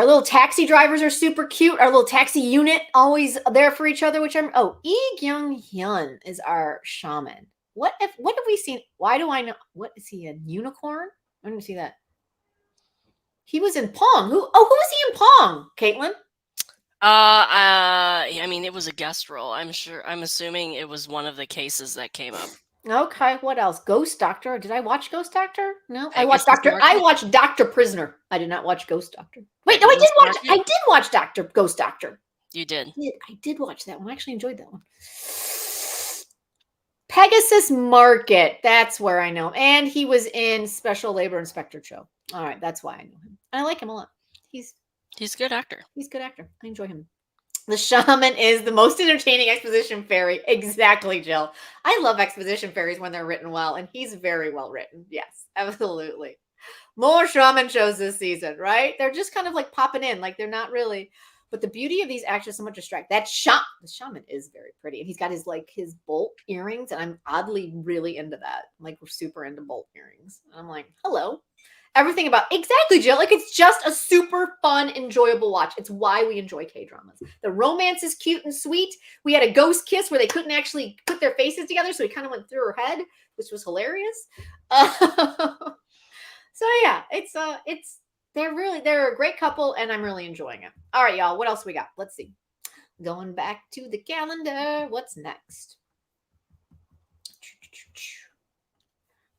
little taxi drivers are super cute. Our little taxi unit, always there for each other. Lee Kyung Hyun is our shaman. What have we seen? Why do I know? What is he, a unicorn? I didn't see that. He was in Pong. Who was he in Pong, Caitlin? I mean, it was a guest role. I'm assuming it was one of the cases that came up. Okay, what else? Ghost Doctor. Did I watch Ghost Doctor? No, I watched Dr. Prisoner. I did not watch Ghost Doctor. Wait, no, I did watch Ghost Doctor. You did. I did watch that one. I actually enjoyed that one. Pegasus Market. That's where I know him. And he was in Special Labor Inspector Show. All right, that's why I know him. I like him a lot. He's a good actor. He's a good actor. I enjoy him. The shaman is the most entertaining exposition fairy. Exactly, Jill. I love exposition fairies when they're written well, and he's very well written. Yes, absolutely. More shaman shows this season, right? They're just kind of like popping in, like they're not really. But the beauty of these actors is so much distract. The shaman is very pretty, and he's got his bolt earrings, and I'm oddly really into that. I'm like, we're super into bolt earrings. And I'm like, hello. Everything about exactly, Jill. Like it's just a super fun, enjoyable watch. It's why we enjoy K-dramas. The romance is cute and sweet. We had a ghost kiss where they couldn't actually put their faces together, so he kind of went through her head, which was hilarious. So yeah, they're a great couple, and I'm really enjoying it. All right, y'all. What else we got? Let's see. Going back to the calendar. What's next?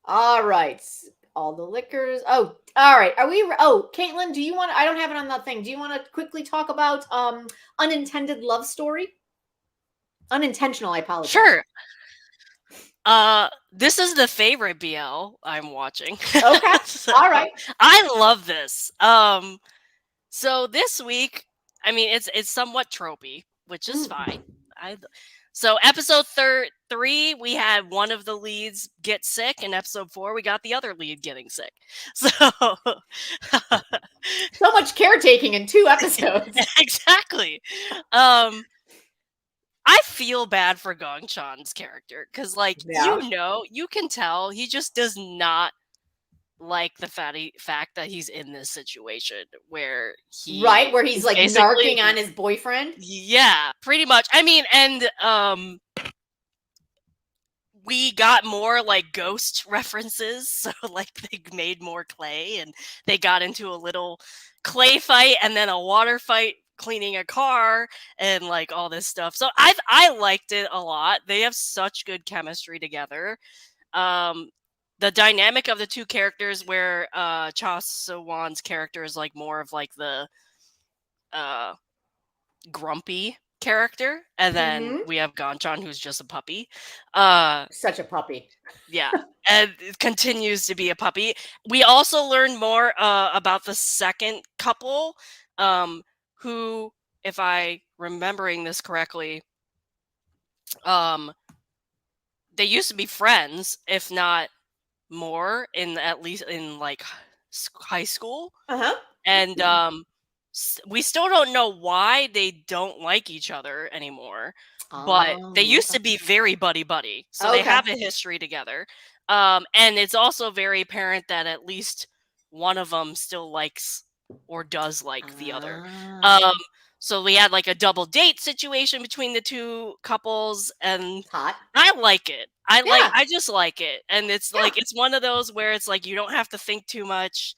All right. All the liquors. Oh, all right. Are we? Oh, Caitlin, do you want? I don't have it on that thing. Do you want to quickly talk about unintended love story? Unintentional. I apologize. Sure. This is the favorite BL I'm watching. Okay. So, All right. I love this. So this week, I mean, it's somewhat tropey, which is fine. So episode 3, we had one of the leads get sick, and episode 4, we got the other lead getting sick. So so much caretaking in 2 episodes. Exactly. I feel bad for Gong Chan's character because, like, you can tell he just does not like the fact that he's in this situation where where he's like narking on his boyfriend. Yeah, pretty much. I mean, and we got more like ghost references, so like they made more clay and they got into a little clay fight and then a water fight cleaning a car and like all this stuff. So I liked it a lot. They have such good chemistry together. The dynamic of the 2 characters where Cha So-won's character is like more of like the grumpy character, and then we have Gong-chan, who's just a puppy. Such a puppy. Yeah, and it continues to be a puppy. We also learned more about the second couple, who, if I remembering this correctly, they used to be friends, if not more, in at least in like high school. And we still don't know why they don't like each other anymore, but they used to be very buddy. So they have a history together. And it's also very apparent that at least one of them still likes or does like the other. So we had like a double date situation between the 2 couples, and I like it. I just like it. And it's like, it's one of those where it's like, you don't have to think too much.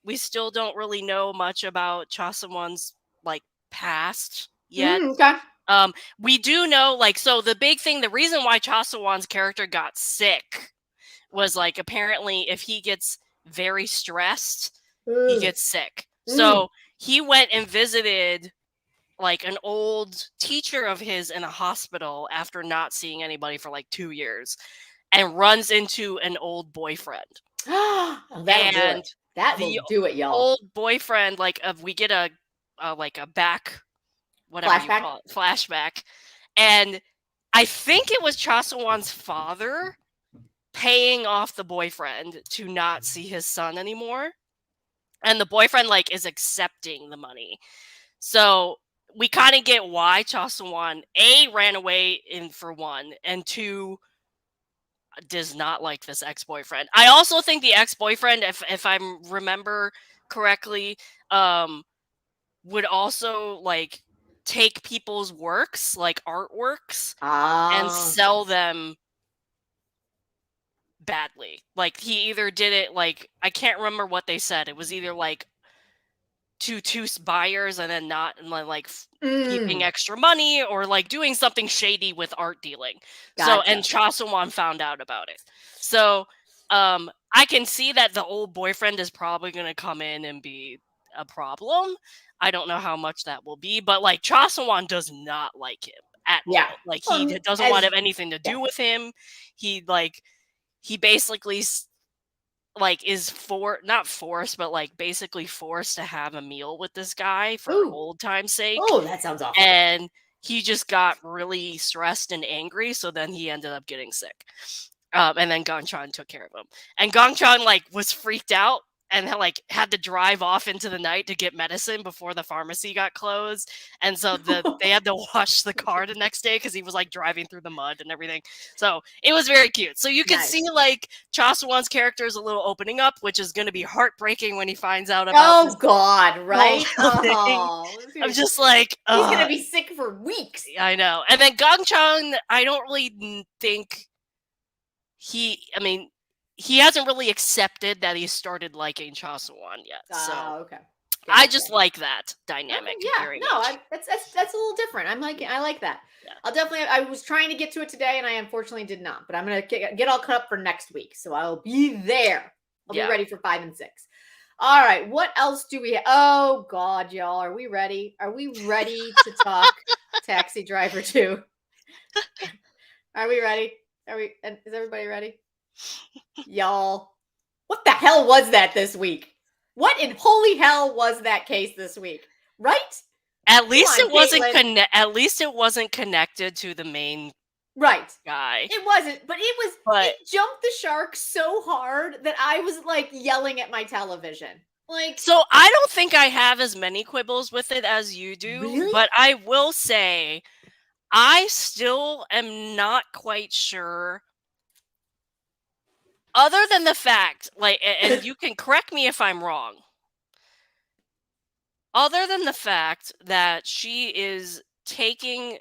We still don't really know much about Cha So-won's like past yet. We do know, like, so the big thing, the reason why Cha So-won's character got sick was like, apparently if he gets very stressed, he gets sick. So he went and visited like an old teacher of his in a hospital after not seeing anybody for like 2 years, and runs into an old boyfriend. That will do it, y'all. Old boyfriend, like, we get a like a back, whatever you call it, flashback, and I think it was Cha So-won's father paying off the boyfriend to not see his son anymore, and the boyfriend like is accepting the money. So we kind of get why Cha So-won ran away in for 1, and 2 does not like this ex-boyfriend. I also think the ex-boyfriend, if I remember correctly, would also like take people's works, like artworks, and sell them badly. Like he either did it like, I can't remember what they said. It was either like to buyers and then not, and like keeping extra money, or like doing something shady with art dealing. So, and Cha So-won found out about it. So I can see that the old boyfriend is probably going to come in and be a problem. I don't know how much that will be, but like Cha So-won does not like him at all. Like he doesn't want to have anything to do with him. He basically like is not forced, but like basically forced to have a meal with this guy for old time's sake. That sounds awful. And he just got really stressed and angry, so then he ended up getting sick. And then Gong-chan took care of him. And Gong-chan like was freaked out and like had to drive off into the night to get medicine before the pharmacy got closed. And so they had to wash the car the next day because he was like driving through the mud and everything. So it was very cute. So you can see like Cha So-won's character is a little opening up, which is going to be heartbreaking when he finds out about Oh God, right? Oh, I'm just like, he's gonna be sick for weeks. I know. And then Gong-chung, I don't really think I mean, he hasn't really accepted that he started liking Cha So-won yet. So okay. I just like that dynamic. Yeah, no, that's a little different. I like that. Yeah. I'll definitely. I was trying to get to it today, and I unfortunately did not. But I'm gonna get all caught up for next week, so I'll be there. I'll be ready for 5 and 6. All right, what else do we have? Oh God, y'all, are we ready? Are we ready to talk Taxi Driver 2? Are we ready? Is everybody ready? Y'all, what the hell was that this week? What in holy hell was that case this week? Right? At least it wasn't connected to the main guy. It wasn't, but it jumped the shark so hard that I was like yelling at my television. Like, so I don't think I have as many quibbles with it as you do, really? But I will say I still am not quite sure. Other than the fact, like, and you can correct me if I'm wrong. Other than the fact that she is taking,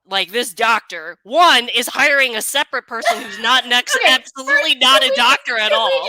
like, this doctor, one is hiring a separate person who's not absolutely not a doctor at all.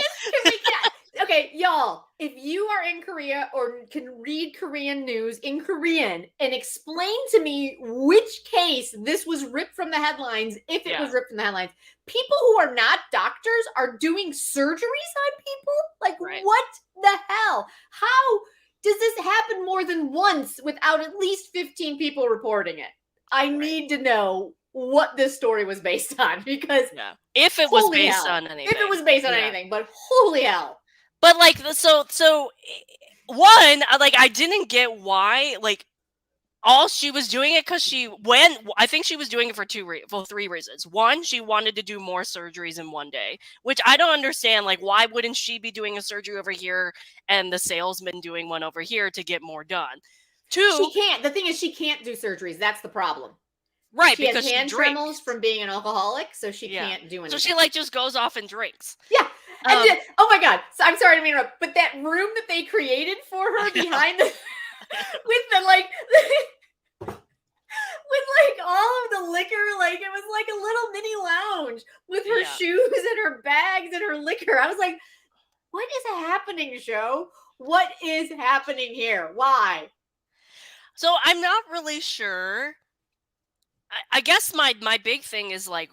Okay, y'all, if you are in Korea or can read Korean news in Korean and explain to me which case this was ripped from the headlines, if it was ripped from the headlines, people who are not doctors are doing surgeries on people? Like, what the hell? How does this happen more than once without at least 15 people reporting it? I need to know what this story was based on, because if it was based on anything. If it was based on anything, but holy hell. But like, so one, like, I didn't get why, like, all she was doing it because I think she was doing it for 3 reasons. One, she wanted to do more surgeries in one day, which I don't understand. Like, why wouldn't she be doing a surgery over here and the salesman doing one over here to get more done? Two, she can't. The thing is, she can't do surgeries. That's the problem. Right, she has hand tremors from being an alcoholic, so she can't do anything. So she like just goes off and drinks. Yeah. And then, oh my God. So I'm sorry to interrupt, but that room that they created for her behind the with the like with like all of the liquor, like it was like a little mini lounge with her shoes and her bags and her liquor. I was like, what is happening, show? What is happening here? Why? So I'm not really sure. I guess my big thing is like,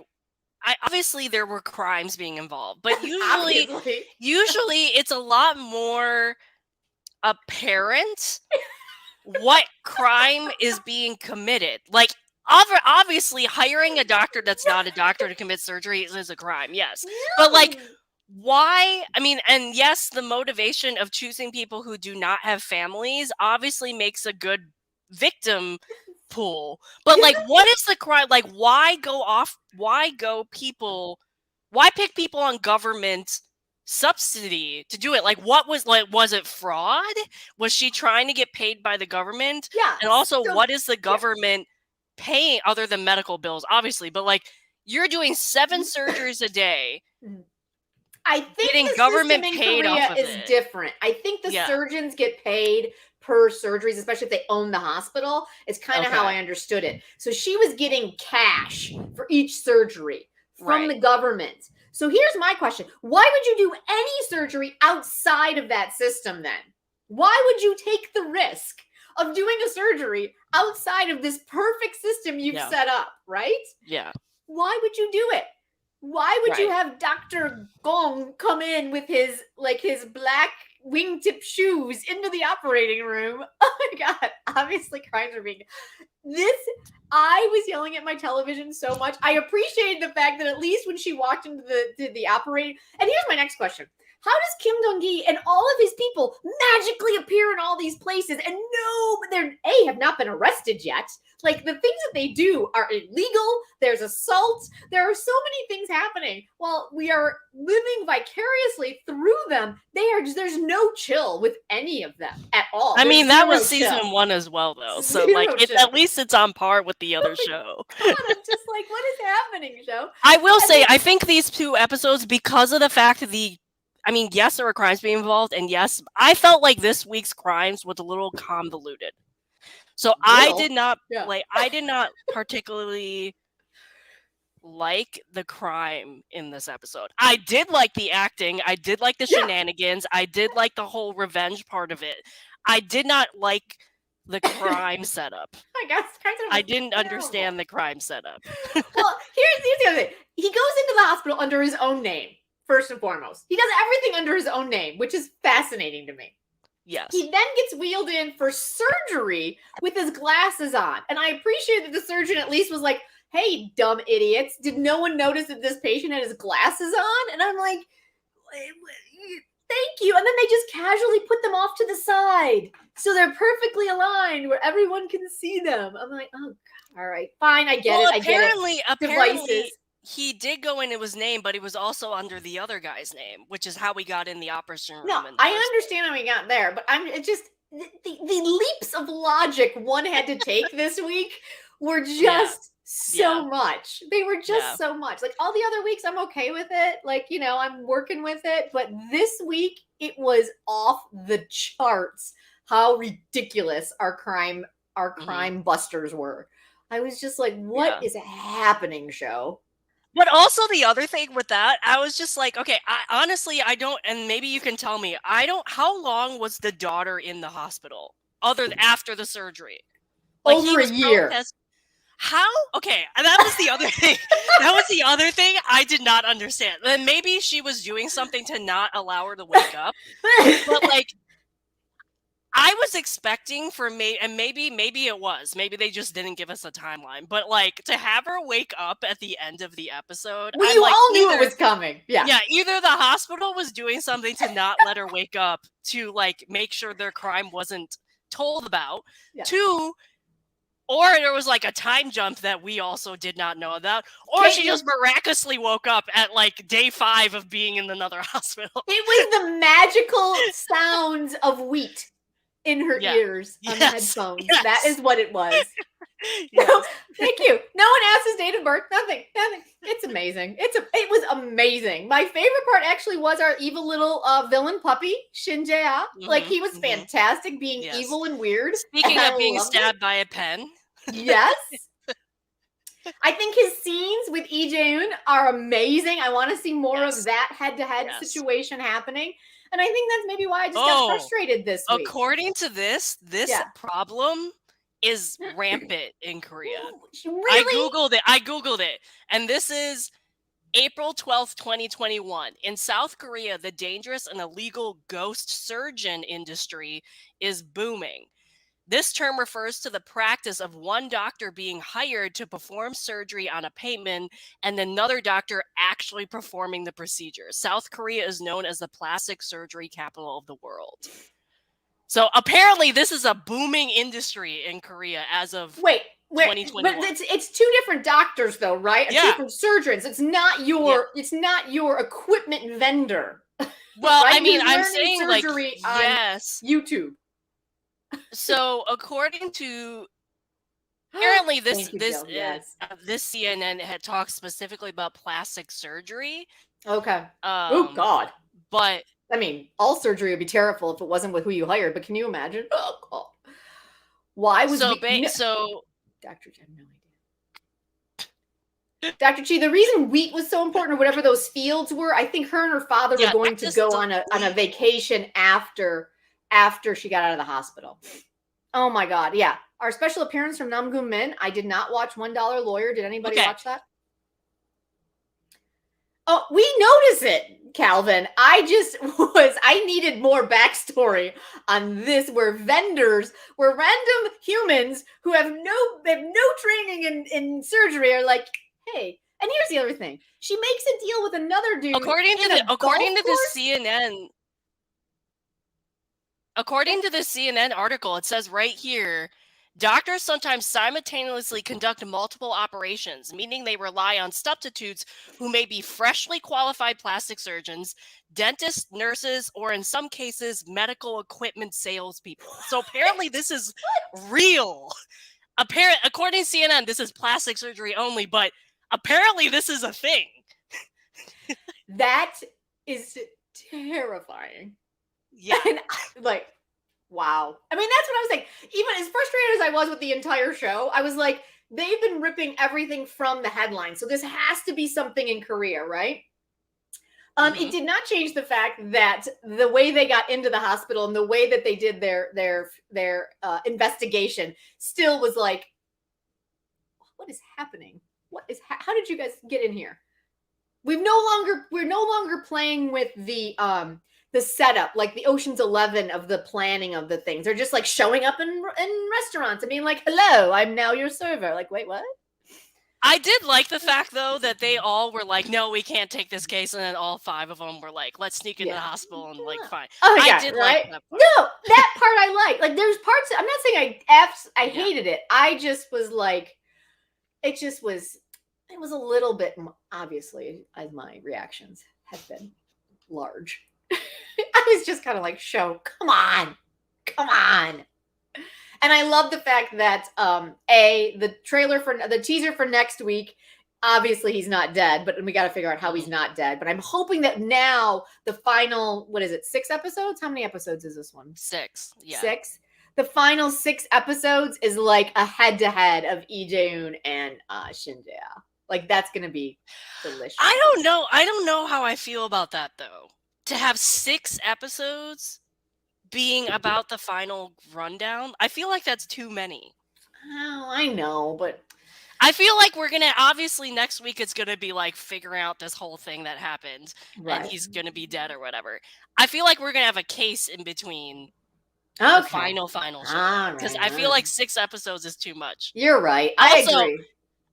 obviously there were crimes being involved, but usually it's a lot more apparent what crime is being committed. Like, obviously hiring a doctor that's not a doctor to commit surgery is a crime, yes. But like, why? I mean, and yes, the motivation of choosing people who do not have families obviously makes a good victim pool, but like, what is the crime? Like, why pick people on government subsidy to do it? Like, was it fraud? Was she trying to get paid by the government? Yeah. And also, what is the government paying other than medical bills, obviously? But like, you're doing 7 surgeries a day. I think the government paid off of it is different. I think the surgeons get paid per surgeries, especially if they own the hospital. It's kind of how I understood it. So she was getting cash for each surgery from the government. So here's my question. Why would you do any surgery outside of that system then? Why would you take the risk of doing a surgery outside of this perfect system you've set up, right? Yeah. Why would you do it? Why would you have Dr. Gong come in with his black wingtip shoes into the operating room? Oh my God. Obviously crimes are being... I was yelling at my television so much. I appreciated the fact that at least when she walked into the operating... And here's my next question. how does Kim Dong-gi and all of his people magically appear in all these places and no, they're have not been arrested yet? Like, the things that they do are illegal. There's assault. There are so many things happening while we are living vicariously through them. There's no chill with any of them at all. I mean, that was chill. season 1 as well, though. So, like, at least it's on par with the other show. God, I'm just like, what is happening, show? I will say, I think these 2 episodes, because of the fact that yes, there were crimes being involved, and yes, I felt like this week's crimes was a little convoluted. So I did not particularly like the crime in this episode. I did like the acting. I did like the shenanigans. I did like the whole revenge part of it. I did not like the crime setup. I didn't understand the crime setup. Well, here's the other thing. He goes into the hospital under his own name, first and foremost. He does everything under his own name, which is fascinating to me. Yes. He then gets wheeled in for surgery with his glasses on. And I appreciate that the surgeon at least was like, hey, dumb idiots, did no one notice that this patient had his glasses on? And I'm like, thank you. And then they just casually put them off to the side. So they're perfectly aligned where everyone can see them. I'm like, oh, God, all right, fine, I get it. I get it. Apparently, he did go into his name, but he was also under the other guy's name, which is how we got in the operation room. No, I understand how we got there, but it's just the leaps of logic one had to take this week were just so much. They were just so much. Like, all the other weeks, I'm okay with it. Like, you know, I'm working with it. But this week, it was off the charts how ridiculous our crime busters were. I was just like, what is happening, show? But also the other thing with that, I was just like, okay, I don't, and maybe you can tell me, how long was the daughter in the hospital after the surgery? Like, over a year. How? Okay, that was the other thing. That was the other thing I did not understand. Then maybe she was doing something to not allow her to wake up. But, like, I was expecting and maybe it was. Maybe they just didn't give us a timeline. But, like, to have her wake up at the end of the episode, we all knew it was coming. Yeah. Yeah, either the hospital was doing something to not let her wake up to, like, make sure their crime wasn't told about. Yeah. 2, or there was, like, a time jump that we also did not know about. Or she just miraculously woke up at, like, day 5 of being in another hospital. It was the magical sounds of wheat in her ears on the headphones. Yes. That is what it was. Yes. No, thank you. No one asked his date of birth. Nothing. It's amazing. It was amazing. My favorite part actually was our evil little villain puppy, Shin Jae. Like, he was fantastic, being evil and weird. Speaking of being stabbed by a pen. Yes. I think his scenes with Lee Jae-eun are amazing. I want to see more of that head-to-head situation happening. And I think that's maybe why I just got frustrated this week. According to this problem is rampant in Korea. Really? I Googled it. And this is April 12th, 2021. In South Korea, the dangerous and illegal ghost surgeon industry is booming. This term refers to the practice of one doctor being hired to perform surgery on a patient and another doctor actually performing the procedure. South Korea is known as the plastic surgery capital of the world. So apparently this is a booming industry in Korea as of 2021. But it's 2 different doctors though, right? 2 different surgeons. It's not your equipment vendor. Well, right? I mean, I'm saying, like, yes, YouTube. So according to apparently this CNN had talked specifically about plastic surgery. Okay. Oh God. But I mean, all surgery would be terrible if it wasn't with who you hired. But can you imagine? Oh God. Why was Dr. Jen, no idea. Dr. Chi, the reason wheat was so important, or whatever those fields were, I think her and her father were going to go on a vacation after she got out of the hospital. Oh my God. Yeah. Our special appearance from Nam Goon Min. I did not watch $1 Lawyer. Did anybody watch that? Oh, we notice it, Calvin. I needed more backstory on this, where vendors, where random humans who have no training in surgery are like, hey, And here's the other thing. She makes a deal with another dude According to the CNN article, it says right here, doctors sometimes simultaneously conduct multiple operations, meaning they rely on substitutes who may be freshly qualified plastic surgeons, dentists, nurses, or in some cases, medical equipment salespeople. So apparently this is real. According to CNN, this is plastic surgery only, but apparently this is a thing. That is terrifying. Yeah. And like, wow. I mean, that's what I was saying. Even as frustrated as I was with the entire show, I was like, they've been ripping everything from the headline. So this has to be something in Korea, right? It did not change the fact that the way they got into the hospital and the way that they did their investigation still was like, what is happening? How did you guys get in here? We're no longer playing with the setup, like the Ocean's 11 of the planning of the things. They're just like showing up in restaurants and being like, hello, I'm now your server. Like, wait, what? I did like the fact, though, that they all were like, no, we can't take this case. And then all 5 of them were like, let's sneak into the hospital and like, fine. Oh, I yeah, did right? like that part. No, that part I like. Like, there's parts, I'm not saying I hated it. I just was like, it was a little bit, obviously, as my reactions have been large. I was just kind of like, show, come on. And I love the fact that the trailer for the teaser for next week, obviously he's not dead, but we got to figure out how he's not dead. But I'm hoping that now the final, 6 episodes? How many episodes is this one? 6. Yeah. 6. The final 6 episodes is like a head-to-head of Lee Jae-hoon and Shin Jae-ah. Like, that's gonna be delicious. I don't know how I feel about that, though. To have 6 episodes being about the final rundown, I feel like that's too many. Oh, I know, but I feel like we're gonna, obviously next week it's gonna be like figuring out this whole thing that happened, and he's gonna be dead or whatever. I feel like we're gonna have a case in between the final show, because I feel like 6 episodes is too much. You're right. I agree.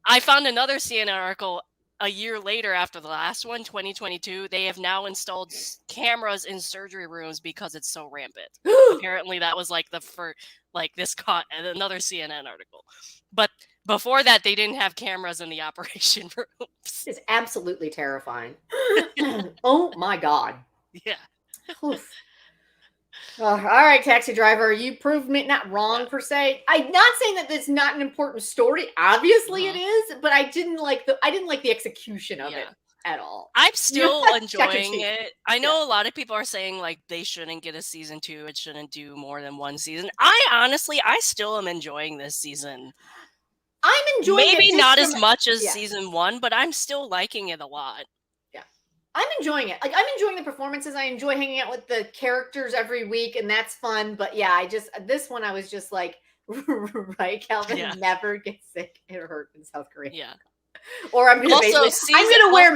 I found another CNN article a year later after the last one, 2022. They have now installed cameras in surgery rooms because it's so rampant. Apparently, that was like the first, like this caught another CNN article. But before that, they didn't have cameras in the operation rooms. It's absolutely terrifying. Oh my God. Yeah. All right, taxi driver, you proved me not wrong per se. I'm not saying that it's not an important story. Obviously it is, but I didn't like the execution of it at all. I'm still enjoying it. I know a lot of people are saying like they shouldn't get a season 2. It shouldn't do more than 1 season. I still am enjoying this season. I'm enjoying it. Maybe not as much as season 1, but I'm still liking it a lot. I'm enjoying it. Like, I'm enjoying the performances. I enjoy hanging out with the characters every week, and that's fun. But yeah, this one, I was just like, right, Calvin never gets sick or hurt in South Korea. Yeah. Or I'm gonna wear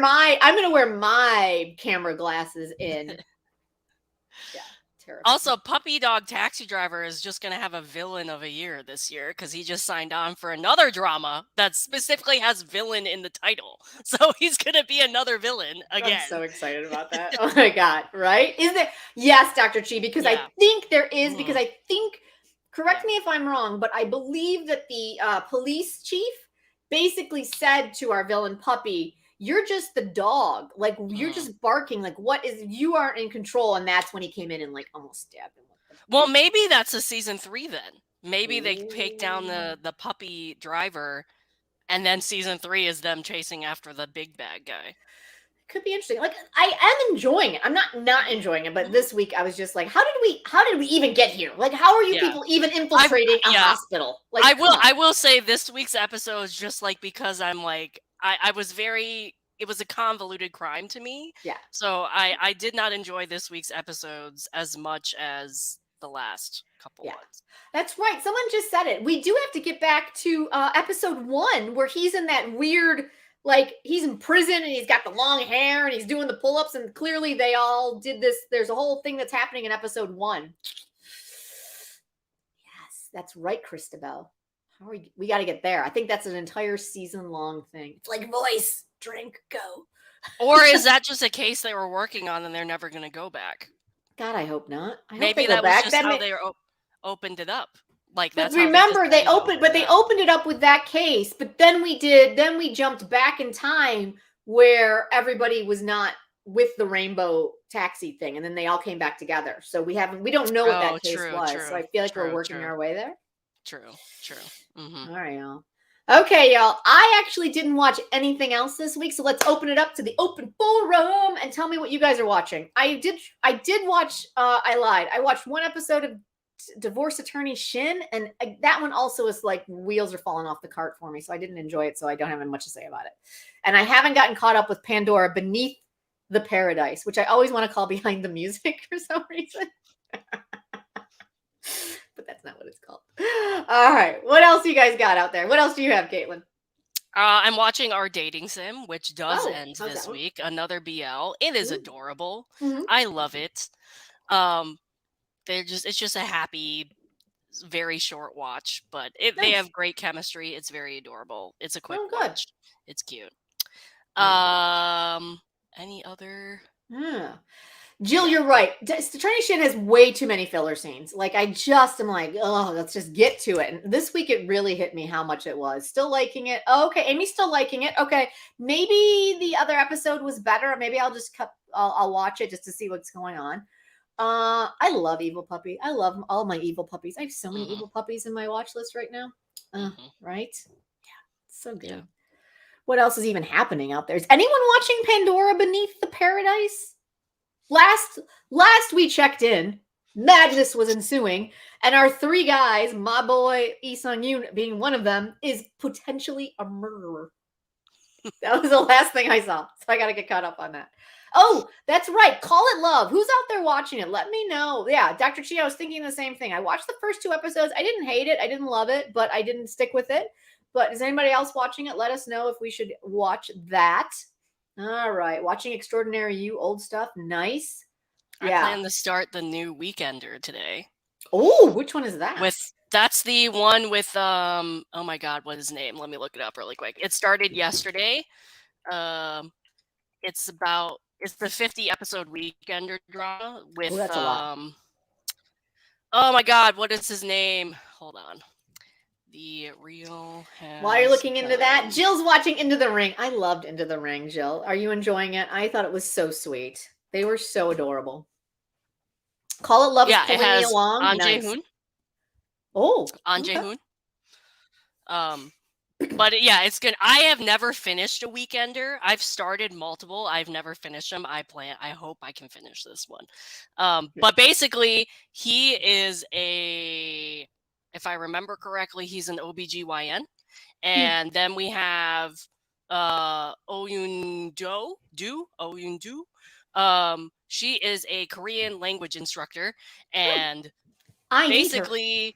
my camera glasses in. Also, Puppy Dog Taxi Driver is just going to have a villain of a year this year because he just signed on for another drama that specifically has villain in the title. So he's going to be another villain again. I'm so excited about that. Oh my God, right? Is there? Yes, Dr. Chi, because I think there is, because I think, correct me if I'm wrong, but I believe that the police chief basically said to our villain Puppy, you're just the dog. Like, you're just barking. Like, you aren't in control. And that's when he came in and like almost stabbed him. Well, maybe that's a season 3 then. Maybe they take down the puppy driver, and then season 3 is them chasing after the big bad guy. Could be interesting. Like, I am enjoying it. I'm not enjoying it, but this week I was just like, how did we even get here? Like, how are you people even infiltrating a hospital? Like, I will say this week's episode is just like, because I'm like, it was a convoluted crime to me. Yeah. So I did not enjoy this week's episodes as much as the last couple ones. That's right. Someone just said it. We do have to get back to episode 1 where he's in that weird, like, he's in prison and he's got the long hair and he's doing the pull-ups, and clearly they all did this. There's a whole thing that's happening in episode 1. Yes, that's right, Christabel. We got to get there. I think that's an entire season long thing. It's like Voice. drink, go. Or is that just a case they were working on and they're never going to go back? God, I hope not. I hope Maybe they go that was back. just That how may- they opened it up. Like But that's how they remember, they decided to opened, open but it they up. opened it up with that case. But then we jumped back in time where everybody was not with the rainbow taxi thing, and then they all came back together. So we don't know what that Oh, case true, was. true, So I feel like we're true, working true, our way there. true, true. Mm-hmm. All right, y'all. Okay, y'all. I actually didn't watch anything else this week, so let's open it up to the open forum and tell me what you guys are watching. I did watch. I lied. I watched one episode of Divorce Attorney Shin, and that one also is like wheels are falling off the cart for me, so I didn't enjoy it. So I don't have much to say about it. And I haven't gotten caught up with Pandora Beneath the Paradise, which I always want to call Behind the Music for some reason. But that's not what it's called. All right. What else you guys got out there? What else do you have, Caitlin? I'm watching Our Dating Sim, which does Oh, end how's this that one? week. Another BL. It is Ooh. adorable. Mhm. I love it. It's just a happy, very short watch, but they Nice. have great chemistry. It's very adorable. It's a quick Oh, good. watch. It's cute. Nice. Any other? Yeah. Jill, Yeah. you're right. Attorney Shin has way too many filler scenes. Like, I just am like, oh, let's just get to it. And this week, it really hit me how much it was. Still liking it. Oh, okay, Amy's still liking it. Okay, maybe the other episode was better. Maybe I'll just I'll watch it just to see what's going on. I love Evil Puppy. I love all my Evil Puppies. I have so many Evil Puppies in my watch list right now. Right? Yeah, it's so good. Yeah. What else is even happening out there? Is anyone watching Pandora Beneath the Paradise? Last we checked in, madness was ensuing, and our three guys, my boy Lee Sung-yoon being one of them, is potentially a murderer. That was the last thing I saw, so I got to get caught up on that. Oh, that's right. Call It Love. Who's out there watching it? Let me know. Yeah, Dr. Chi, I was thinking the same thing. I watched the first 2 episodes. I didn't hate it. I didn't love it, but I didn't stick with it. But is anybody else watching it? Let us know if we should watch that. All right. Watching Extraordinary You, old stuff. Nice. Yeah. I plan to start the new Weekender today. Oh, which one is that? That's the one with oh my god, what is his name? Let me look it up really quick. It started yesterday. It's the 50 episode Weekender drama with that's a lot. Oh my god, what is his name? Hold on. The Real While you're looking into that, Jill's watching Into the Ring. I loved Into the Ring, Jill. Are you enjoying it? I thought it was so sweet. They were so adorable. Call It Love is pulling me along. An Jae-hoon. Oh, An Jae-hoon. But yeah, it's good. I have never finished a Weekender. I've started multiple. I've never finished them. I hope I can finish this one. But basically, he is if I remember correctly, he's an OBGYN. And then we have Oh Yoon-do. She is a Korean language instructor, and basically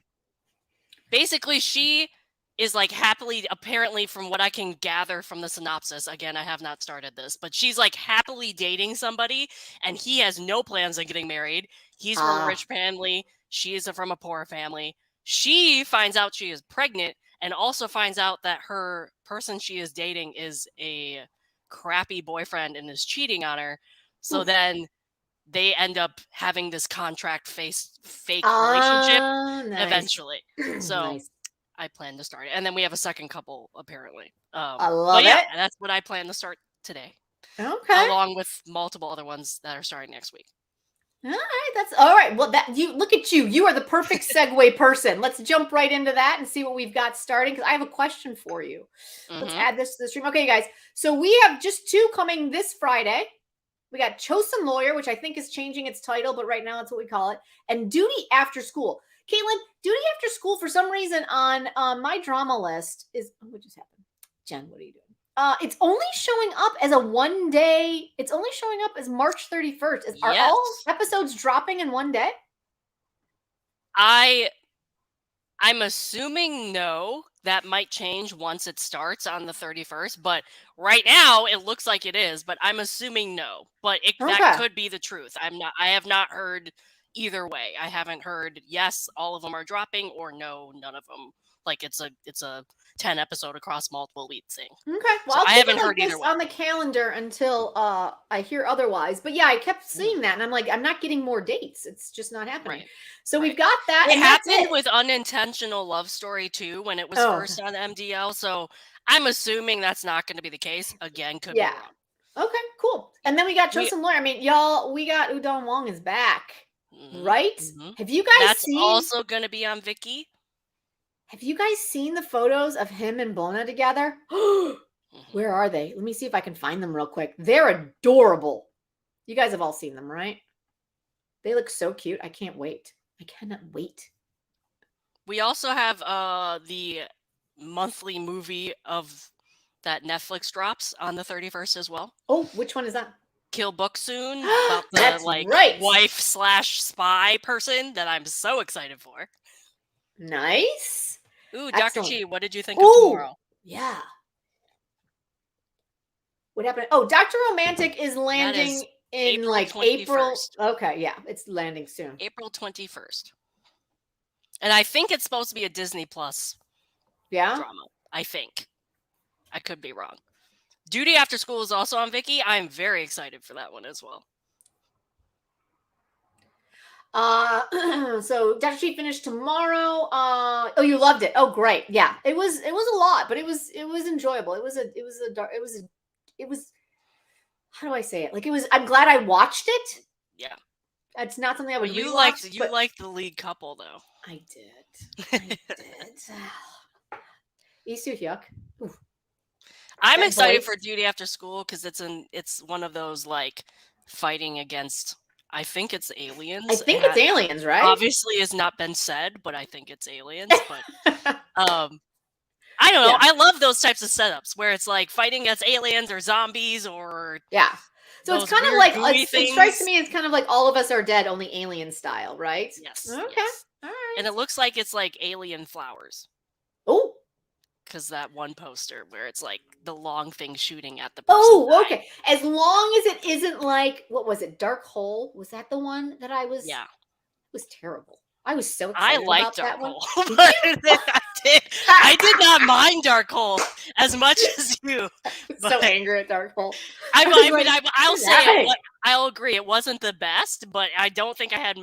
she is like happily, apparently from what I can gather from the synopsis, again, I have not started this, but she's like happily dating somebody, and he has no plans on getting married. He's from a rich family. She is from a poor family. She finds out she is pregnant, and also finds out that her person she is dating is a crappy boyfriend and is cheating on her. So then they end up having this contract fake relationship eventually. So I plan to start it. And then we have a second couple, apparently. I love it. That's what I plan to start today. Okay. Along with multiple other ones that are starting next week. All right, that's all right. Well, look at you. You are the perfect segue person. Let's jump right into that and see what we've got starting, because I have a question for you. Let's add this to the stream. Okay, guys. So we have just 2 coming this Friday. We got Chosen Lawyer, which I think is changing its title, but right now that's what we call it, and Duty After School. Caitlin, Duty After School, for some reason on my drama list is, what just happened? Jen, what are you doing? It's only showing up as a 1 day. It's only showing up as March 31st. Are all episodes dropping in 1 day? I'm assuming no. That might change once it starts on the 31st, but right now it looks like it is, but I'm assuming no. But that could be the truth. I have not heard either way. I haven't heard yes, all of them are dropping, or no, none of them like it's a 10 episode across multiple weeks thing. Okay, So well, I'll I keep haven't it like heard either this one. on the calendar until I hear otherwise. But yeah, I kept seeing that, and I'm like, I'm not getting more dates. It's just not happening. Right. So Right. we've got that, It and that's happened it. with Unintentional Love Story too when it was Oh, first on MDL. So I'm assuming that's not going to be the case. Again, could be yeah. wrong. Okay, cool. And then we got We Chosen Lawyer. I mean, y'all, we got Udon Wong is back, mhm, right? mhm. Have you guys That's seen? also going to be on Vicky. Have you guys seen the photos of him and Bona together? Where are they? Let me see if I can find them real quick. They're adorable. You guys have all seen them, right? They look so cute. I can't wait. I cannot wait. We also have the monthly movie of that Netflix drops on the 31st as well. Oh, which one is that? Kill Book Soon, about the That's like right. wife/spy person that I'm so excited for. Nice. Ooh, Dr. Excellent. Chi, what did you think of Ooh, tomorrow? yeah. What happened? Oh, Dr. Romantic is landing in April like 21st. April. Okay, yeah, it's landing soon. April 21st. And I think it's supposed to be a Disney Plus drama. I think. I could be wrong. Duty After School is also on Vicky. I'm very excited for that one as well. So Dr. Chi finished tomorrow. Oh, you loved it. Oh, great. Yeah. It was a lot, but it was enjoyable. It was how do I say it? Like I'm glad I watched it. Yeah. It's not something I would you rewatch. liked the lead couple though. I did. Lee Soo-hyuk. I'm excited for Duty After School because it's one of those like fighting against. I think it's aliens. I think it's aliens, right? Obviously, has not been said, but I think it's aliens. But I don't know. Yeah. I love those types of setups where it's like fighting against aliens or zombies or So it's kind of like it strikes me. It's kind of like All of Us Are Dead, only alien style, right? Yes. Okay. Yes. All right. And it looks like it's like alien flowers. Oh. Because that one poster where it's like the long thing shooting at the person. Oh, okay. As long as it isn't like, what was it? Dark Hole? Was that the one that I was? Yeah. It was terrible. I was so excited about that one. I did not mind Dark Hole as much as you. So angry at Dark Hole. I'll say I'll agree. It wasn't the best, but I don't think I had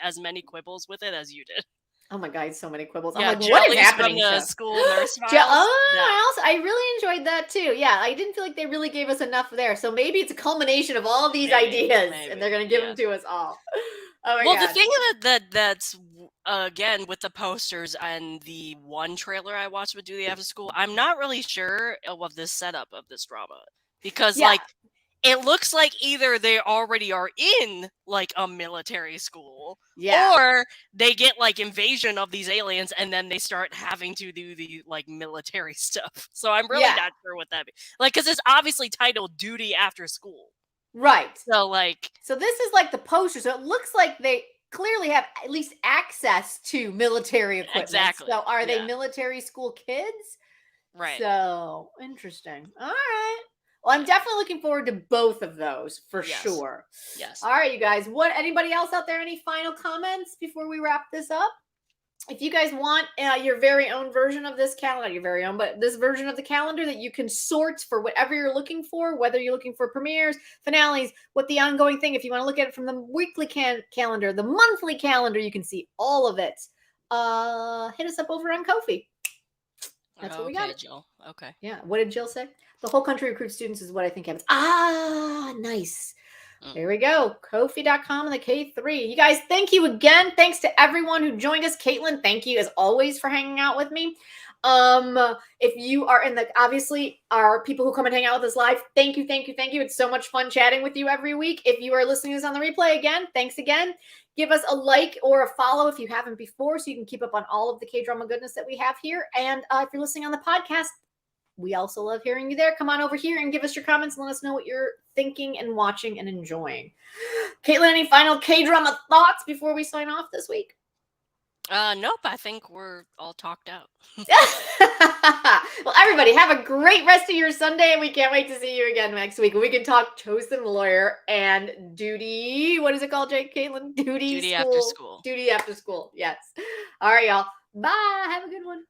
as many quibbles with it as you did. Oh my God, so many quibbles. Yeah, I'm like, what is happening? From the school nurse files. I really enjoyed that too. Yeah, I didn't feel like they really gave us enough there. So maybe it's a culmination of all these ideas, and they're going to give them to us all. Oh my God. The thing that's again with the posters and the one trailer I watched with Duty After School, I'm not really sure of this setup of this drama because like it looks like either they already are in like a military school or they get like invasion of these aliens and then they start having to do the like military stuff. So I'm really not sure what that means. Like, because it's obviously titled Duty After School. Right. So this is like the poster. So it looks like they clearly have at least access to military equipment. Exactly. So are they military school kids? Right. So interesting. All right. Well, I'm definitely looking forward to both of those for sure. Yes. All right, you guys. Anybody else out there? Any final comments before we wrap this up? If you guys want your very own version of this calendar, your very own, but this version of the calendar that you can sort for whatever you're looking for, whether you're looking for premieres, finales, what the ongoing thing, if you want to look at it from the weekly calendar, the monthly calendar, you can see all of it. Hit us up over on Ko-fi. That's what we got. Jill. Okay. Yeah. What did Jill say? The whole country recruits students is what I think happens. Ah, nice. There we go. Ko-fi.com and the KThree. You guys, thank you again. Thanks to everyone who joined us. Caitlin, thank you as always for hanging out with me. If you are obviously our people who come and hang out with us live, thank you. It's so much fun chatting with you every week. If you are listening to this on the replay again, thanks again. Give us a like or a follow if you haven't before, so you can keep up on all of the K-drama goodness that we have here. And if you're listening on the podcast, we also love hearing you there. Come on over here and give us your comments and let us know what you're thinking and watching and enjoying. Caitlin, any final K-drama thoughts before we sign off this week? Nope. I think we're all talked out. Well, everybody, have a great rest of your Sunday, and we can't wait to see you again next week. We can talk Chosen Lawyer and Duty. What is it called, Jake? Caitlin? Duty After School. Duty After School. Yes. All right, y'all. Bye. Have a good one.